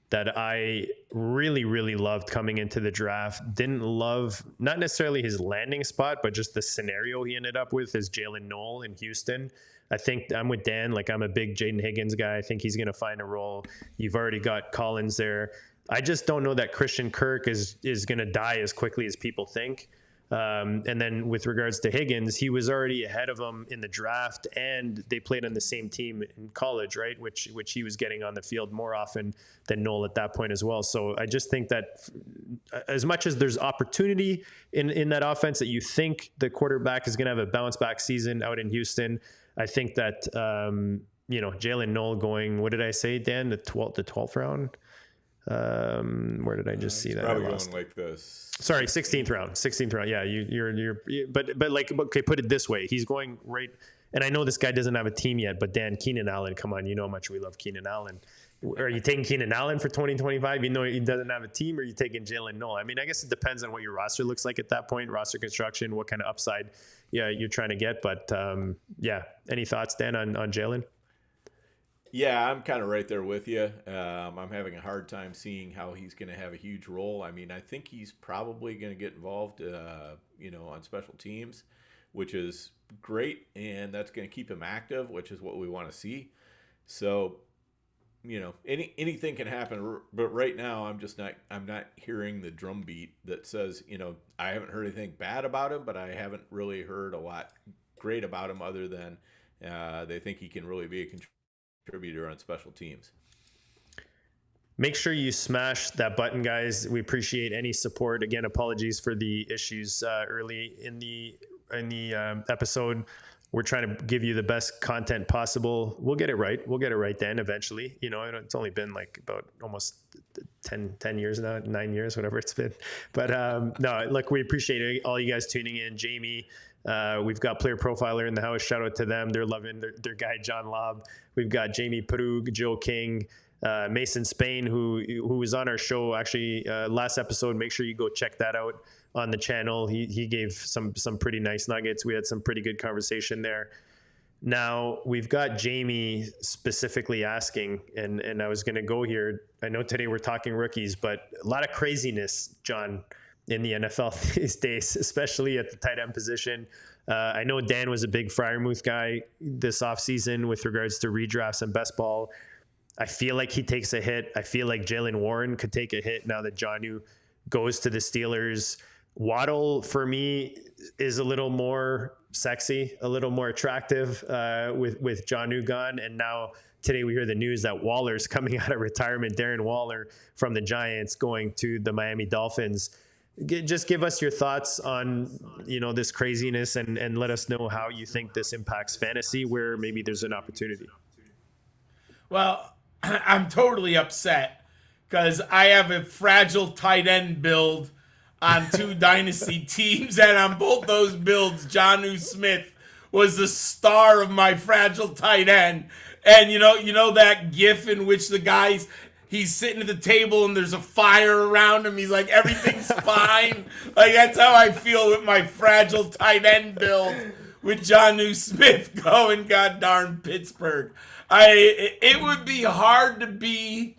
that I really, really loved coming into the draft, didn't love not necessarily his landing spot, but just the scenario he ended up with, is Jalen Noel in Houston. I think I'm with Dan. Like, I'm a big Jaden Higgins guy. I think he's going to find a role. You've already got Collins there. I just don't know that Christian Kirk is going to die as quickly as people think. And then with regards to Higgins, he was already ahead of him in the draft, and they played on the same team in college, right? Which he was getting on the field more often than Noel at that point as well. So I just think that as much as there's opportunity in that offense, that you think the quarterback is going to have a bounce back season out in Houston, I think that, Jalen Noel going, what did I say, Dan, the 12th round? Where did I just see that? Probably going like this. Sorry, 16th round. Yeah, but like, okay, put it this way. He's going right. And I know this guy doesn't have a team yet, but Dan, Keenan Allen, come on. You know how much we love Keenan Allen. Are you taking Keenan Allen for 2025? You know he doesn't have a team, or are you taking Jalen Noel? I mean, I guess it depends on what your roster looks like at that point, roster construction, what kind of upside you're trying to get. But any thoughts, Dan, on Jalen? Yeah, I'm kind of right there with you. I'm having a hard time seeing how he's going to have a huge role. I mean, I think he's probably going to get involved, on special teams, which is great, and that's going to keep him active, which is what we want to see. So anything can happen. But right now, I'm not hearing the drumbeat that says, I haven't heard anything bad about him, but I haven't really heard a lot great about him other than they think he can really be a contributor on special teams. Make sure you smash that button, guys. We appreciate any support. Again, apologies for the issues early in the episode. We're trying to give you the best content possible. We'll get it right. We'll get it right then eventually. It's only been like about almost 10 years now, 9 years, whatever it's been. But no, look, we appreciate all you guys tuning in. Jamie, we've got Player Profiler in the house. Shout out to them. They're loving their guy, John Laub. We've got Jamie Perug, Joe King, Mason Spain, who was on our show actually last episode. Make sure you go check that out on the channel. He gave some pretty nice nuggets. We had some pretty good conversation there. Now we've got Jamie specifically asking, and I was going to go here. I know today we're talking rookies, but a lot of craziness, John, in the NFL these days, especially at the tight end position. I know Dan was a big Freiermuth guy this offseason with regards to redrafts and best ball. I feel like he takes a hit. I feel like Jalen Warren could take a hit now that Jonnu goes to the Steelers. Waddle, for me, is a little more sexy, a little more attractive with Jonnu gone. And now today we hear the news that Waller's coming out of retirement. Darren Waller from the Giants going to the Miami Dolphins. Just give us your thoughts on this craziness and let us know how you think this impacts fantasy, where maybe there's an opportunity. Well, I'm totally upset because I have a fragile tight end build on 2 Dynasty teams, and on both those builds, Jonnu Smith was the star of my fragile tight end. And you know that GIF in which the guy's he's sitting at the table and there's a fire around him. He's like, everything's fine. Like, that's how I feel with my fragile tight end build with Jonnu Smith going god darn Pittsburgh. It would be hard to be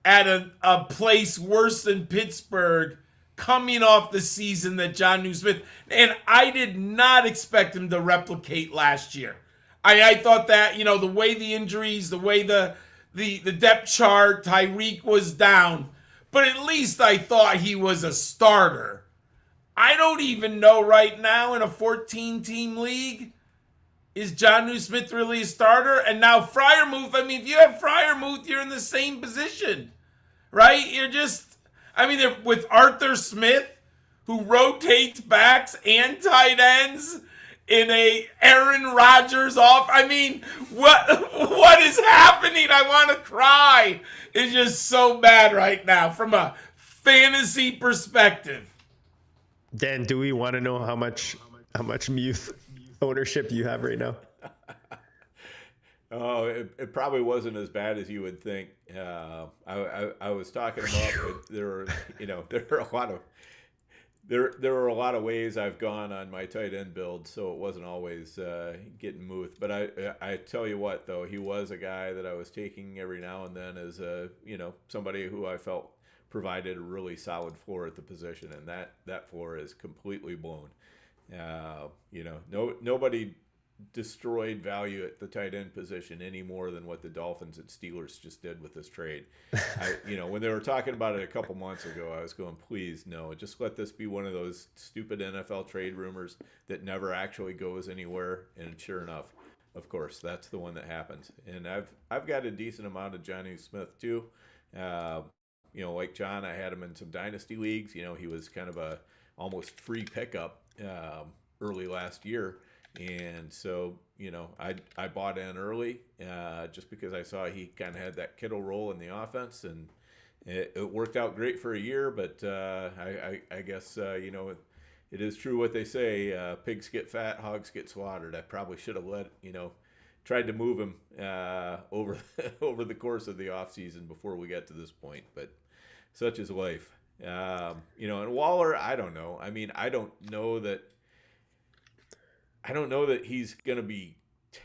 at a place worse than Pittsburgh coming off the season that Jonnu Smith, and I did not expect him to replicate last year. I thought that, the way the injuries, the way the depth chart, Tyreek was down, but at least I thought he was a starter. I don't even know right now in a 14-team league, is Jonnu Smith really a starter? And now Freiermuth, if you have Freiermuth, you're in the same position, right? They're with Arthur Smith, who rotates backs and tight ends in a Aaron Rodgers off. What is happening? I want to cry. It's just so bad right now from a fantasy perspective. Dan, do we want to know how much Muth ownership you have right now? Oh, it probably wasn't as bad as you would think. I was talking about there were a lot of ways I've gone on my tight end build, so it wasn't always getting Muth. But I tell you what, though, he was a guy that I was taking every now and then as somebody who I felt provided a really solid floor at the position, and that floor is completely blown. Nobody destroyed value at the tight end position any more than what the Dolphins and Steelers just did with this trade. When they were talking about it a couple months ago, I was going, please, no, just let this be one of those stupid NFL trade rumors that never actually goes anywhere. And sure enough, of course, that's the one that happens. And I've got a decent amount of Jonnu Smith too. Like John, I had him in some dynasty leagues. He was kind of a almost free pickup early last year. And so, I bought in early just because I saw he kind of had that Kittle role in the offense, and it worked out great for a year. But I guess, it is true what they say, pigs get fat, hogs get slaughtered. I probably should have tried to move him over the course of the offseason before we got to this point. But such is life. And Waller, I don't know. I don't know that he's going to be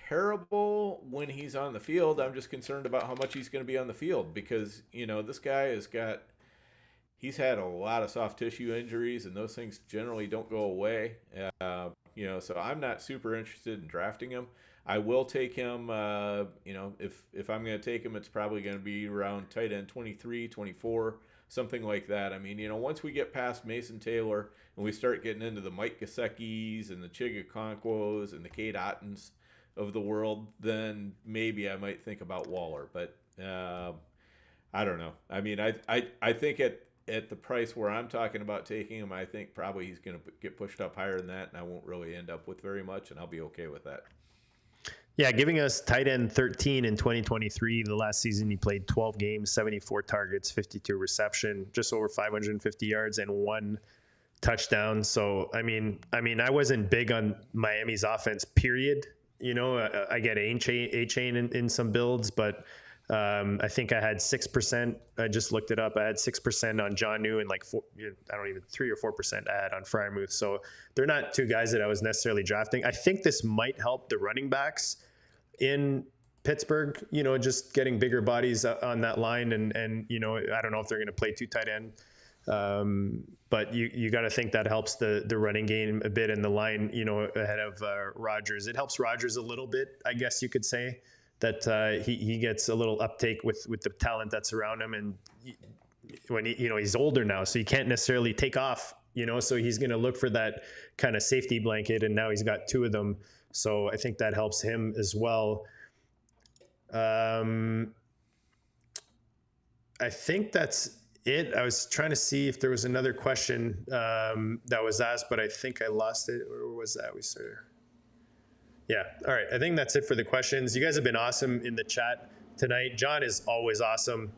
terrible when he's on the field. I'm just concerned about how much he's going to be on the field because, this guy he's had a lot of soft tissue injuries, and those things generally don't go away. So I'm not super interested in drafting him. I will take him. If I'm going to take him, it's probably going to be around tight end 23, 24, something like that. I mean, once we get past Mason Taylor and we start getting into the Mike Gesicki's and the Chigakonkwo's and the Cade Ottens of the world, then maybe I might think about Waller. But I don't know. I mean, I think at the price where I'm talking about taking him, I think probably he's going to get pushed up higher than that, and I won't really end up with very much, and I'll be okay with that. Yeah, giving us tight end 13 in 2023. The last season he played 12 games, 74 targets, 52 reception, just over 550 yards and 1 touchdown. So, I mean, I wasn't big on Miami's offense, period. I get A-chain in some builds, but I think I had 6%. I just looked it up. I had 6% on John New and 3 or 4% I had on Freiermuth. So they're not two guys that I was necessarily drafting. I think this might help the running backs in Pittsburgh, just getting bigger bodies on that line. And I don't know if they're going to play 2 tight end. But you got to think that helps the running game a bit in the line, ahead of Rodgers. It helps Rodgers a little bit, I guess you could say. That he gets a little uptake with the talent that's around him, and when he's older now, so he can't necessarily take off, so he's going to look for that kind of safety blanket, and now he's got 2 of them, so I think that helps him as well. I think that's it. I was trying to see if there was another question that was asked, but I think I lost it. Where was that? We started. Yeah. All right. I think that's it for the questions. You guys have been awesome in the chat tonight. John is always awesome.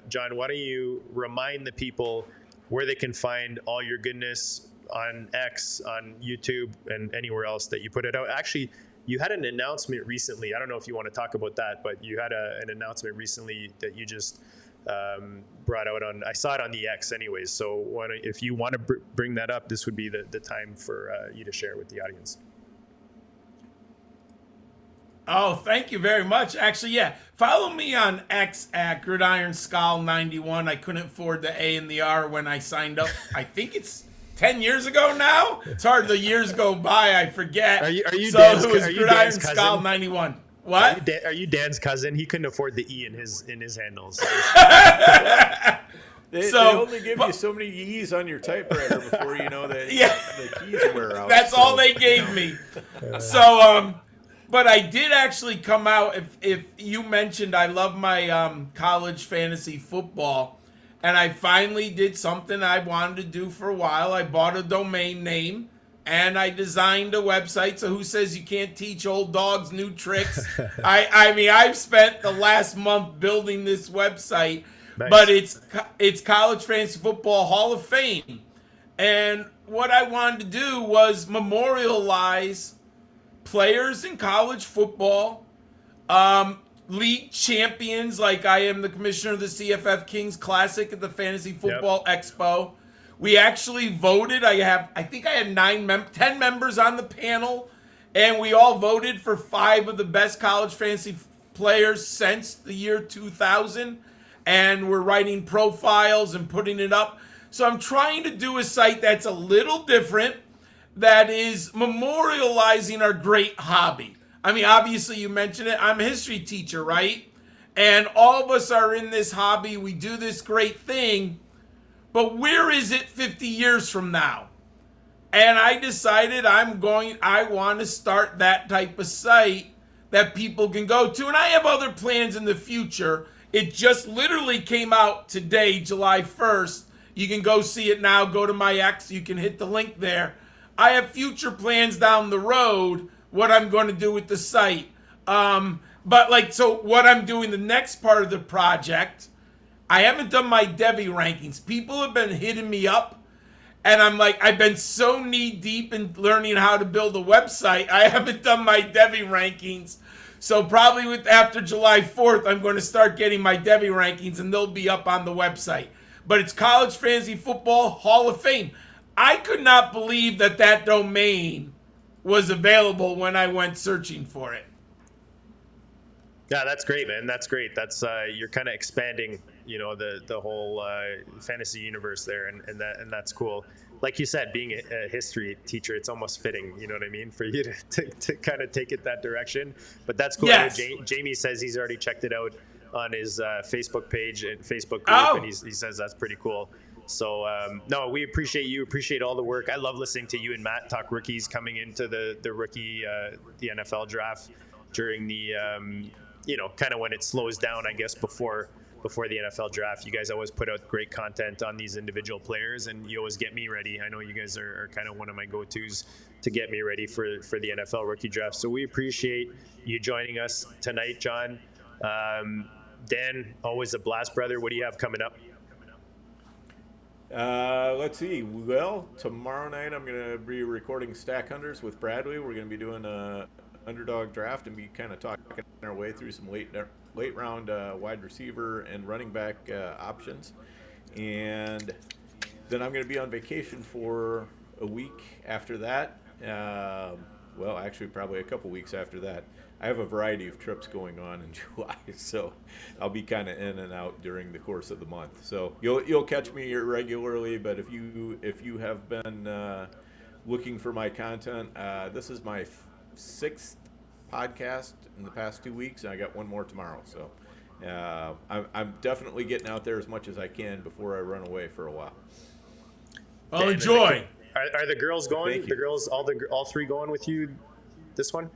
John, why don't you remind the people where they can find all your goodness on X, on YouTube, and anywhere else that you put it out. Actually, you had an announcement recently. I don't know if you want to talk about that, but you had an announcement recently that you just brought out on. I saw it on the X anyways. So if you want to bring that up, this would be the time for you to share with the audience. Oh, thank you very much. Actually, yeah. Follow me on X at Gridiron Scholar 91. I couldn't afford the A and the R when I signed up. I think it's 10 years ago now. It's hard. The years go by. I forget. Are you so Dan's, it was are you Gridiron Dan's Scholar cousin? 91. What? Are you Dan's cousin? He couldn't afford the E in his handles. They only give you so many E's on your typewriter before you know that the keys wear out. That's all they gave me. So, but I did actually come out. If you mentioned, I love my college fantasy football, and I finally did something I wanted to do for a while. I bought a domain name, and I designed a website. So who says you can't teach old dogs new tricks? I mean, I've spent the last month building this website, nice. But it's College Fantasy Football Hall of Fame, and what I wanted to do was memorialize players in college football, league champions, like I am the commissioner of the CFF Kings Classic at the Fantasy Football Expo. We actually voted. I think I had 10 members on the panel, and we all voted for 5 of the best college fantasy players since the year 2000, and we're writing profiles and putting it up. So I'm trying to do a site that's a little different, that is memorializing our great hobby. I mean, obviously you mentioned it. I'm a history teacher, right? And all of us are in this hobby. We do this great thing. But where is it 50 years from now? And I decided I want to start that type of site that people can go to. And I have other plans in the future. It just literally came out today, July 1st. You can go see it now. Go to my X. You can hit the link there. I have future plans down the road, what I'm going to do with the site. So what I'm doing, the next part of the project, I haven't done my Devi rankings. People have been hitting me up, and I'm like, I've been so knee deep in learning how to build a website, I haven't done my Devi rankings. So probably after July 4th, I'm going to start getting my Devi rankings, and they'll be up on the website. But it's College Fantasy Football Hall of Fame. I could not believe that domain was available when I went searching for it. Yeah, that's great, man. That's great. That's you're kind of expanding, the whole fantasy universe there, and that's cool. like you said, being a history teacher, it's almost fitting, you know what I mean, for you to kind of take it that direction. But that's cool. Yes. Jamie says he's already checked it out on his Facebook page and Facebook group, and he says that's pretty cool. So no, we appreciate you, appreciate all the work. I love listening to you and Matt talk rookies coming into the rookie the NFL draft during the kind of when it slows down, I guess, before the NFL draft. You guys always put out great content on these individual players, and you always get me ready. I know you guys are kind of one of my go-tos to get me ready for the NFL rookie draft. So we appreciate you joining us tonight, John. Dan, always a blast, brother. What do you have coming up? Let's see. Well, tomorrow night I'm going to be recording Stack Hunters with Bradley. We're going to be doing a underdog draft and be kind of talking our way through some late round wide receiver and running back options. And then I'm going to be on vacation for a week after that. Well, actually, probably a couple weeks after that. I have a variety of trips going on in July, so I'll be kind of in and out during the course of the month. So you'll catch me irregularly, but if you have been looking for my content, this is my 6th podcast in the past 2 weeks, and I got one more tomorrow. So I'm definitely getting out there as much as I can before I run away for a while. Well, enjoy. Are the girls going? Thank you. The girls, all 3 going with you this one?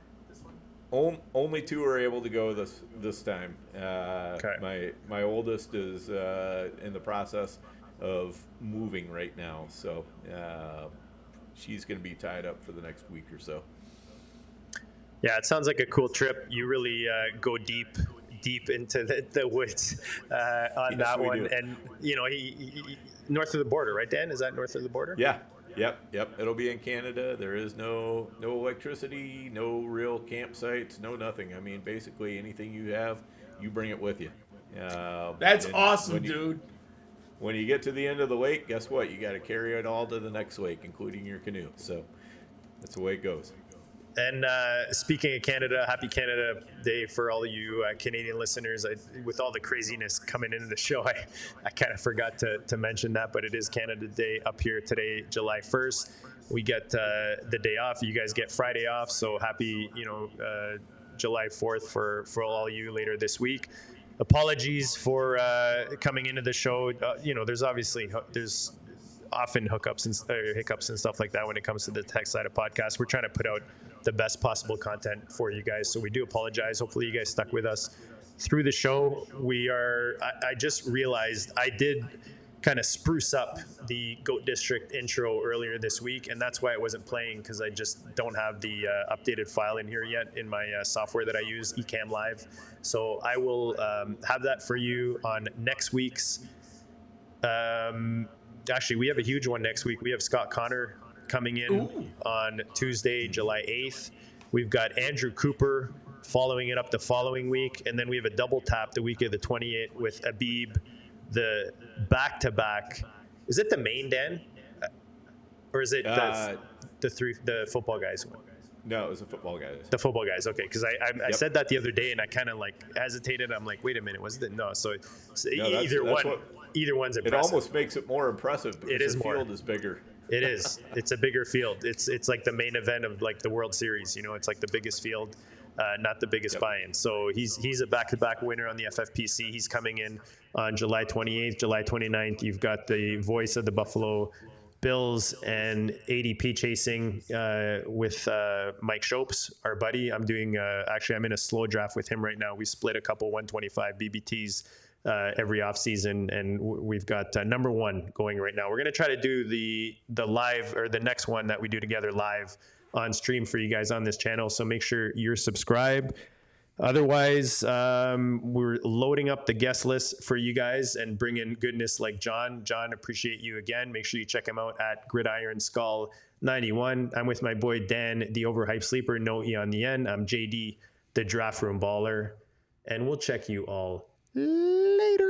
Only 2 are able to go this time. Okay. My oldest is in the process of moving right now, so she's going to be tied up for the next week or so. Yeah, it sounds like a cool trip. You really go deep into the woods on that one. Do. And he north of the border, right, Dan? Is that north of the border? Yeah. Yep. It'll be in Canada. There is no electricity, no real campsites, no nothing. I mean, basically anything you have, you bring it with you. That's awesome, dude. When you get to the end of the lake, guess what? You got to carry it all to the next lake, including your canoe. So that's the way it goes. And speaking of Canada, happy Canada Day for all of you Canadian listeners. With all the craziness coming into the show, I kind of forgot to mention that, but it is Canada Day up here today, July 1st. We get the day off. You guys get Friday off, so happy, July 4th for all of you later this week. Apologies for coming into the show. There's often hiccups and stuff like that when it comes to the tech side of podcasts. We're trying to put out the best possible content for you guys, so we do apologize. Hopefully you guys stuck with us through the show. I just realized I did kind of spruce up the Goat District intro earlier this week, and that's why it wasn't playing, because I just don't have the updated file in here yet in my software that I use, Ecamm Live. So I will have that for you on next week's actually, we have a huge one next week. We have Scott Connor coming in on Tuesday, July 8th. We've got Andrew Cooper following it up the following week. And then we have a double tap the week of the 28th with Abib, the back-to-back. Is it the main, Dan? Or is it the football guys one? No, it was the football guys. The football guys, okay. Because I said that the other day, and I kind of hesitated. I'm like, wait a minute, was it? No. So either one's impressive. It almost makes it more impressive because the field is bigger. It is. It's a bigger field. It's like the main event of like the World Series. It's like the biggest field, not the biggest buy-in. So he's a back-to-back winner on the FFPC. He's coming in on July 28th, July 29th. You've got the voice of the Buffalo Bills and ADP chasing with Mike Shopes, our buddy. I'm in a slow draft with him right now. We split a couple 125 BBTs every offseason, and we've got number 1 going right now. We're going to try to do the live, or the next one that we do together live on stream for you guys on this channel. So make sure you're subscribed. Otherwise, we're loading up the guest list for you guys and bring in goodness like John. John, appreciate you again. Make sure you check him out at Gridiron Scholar 91. I'm with my boy Dan, the overhyped sleeper, no E on the end. I'm JD, the draft room baller, and we'll check you all later.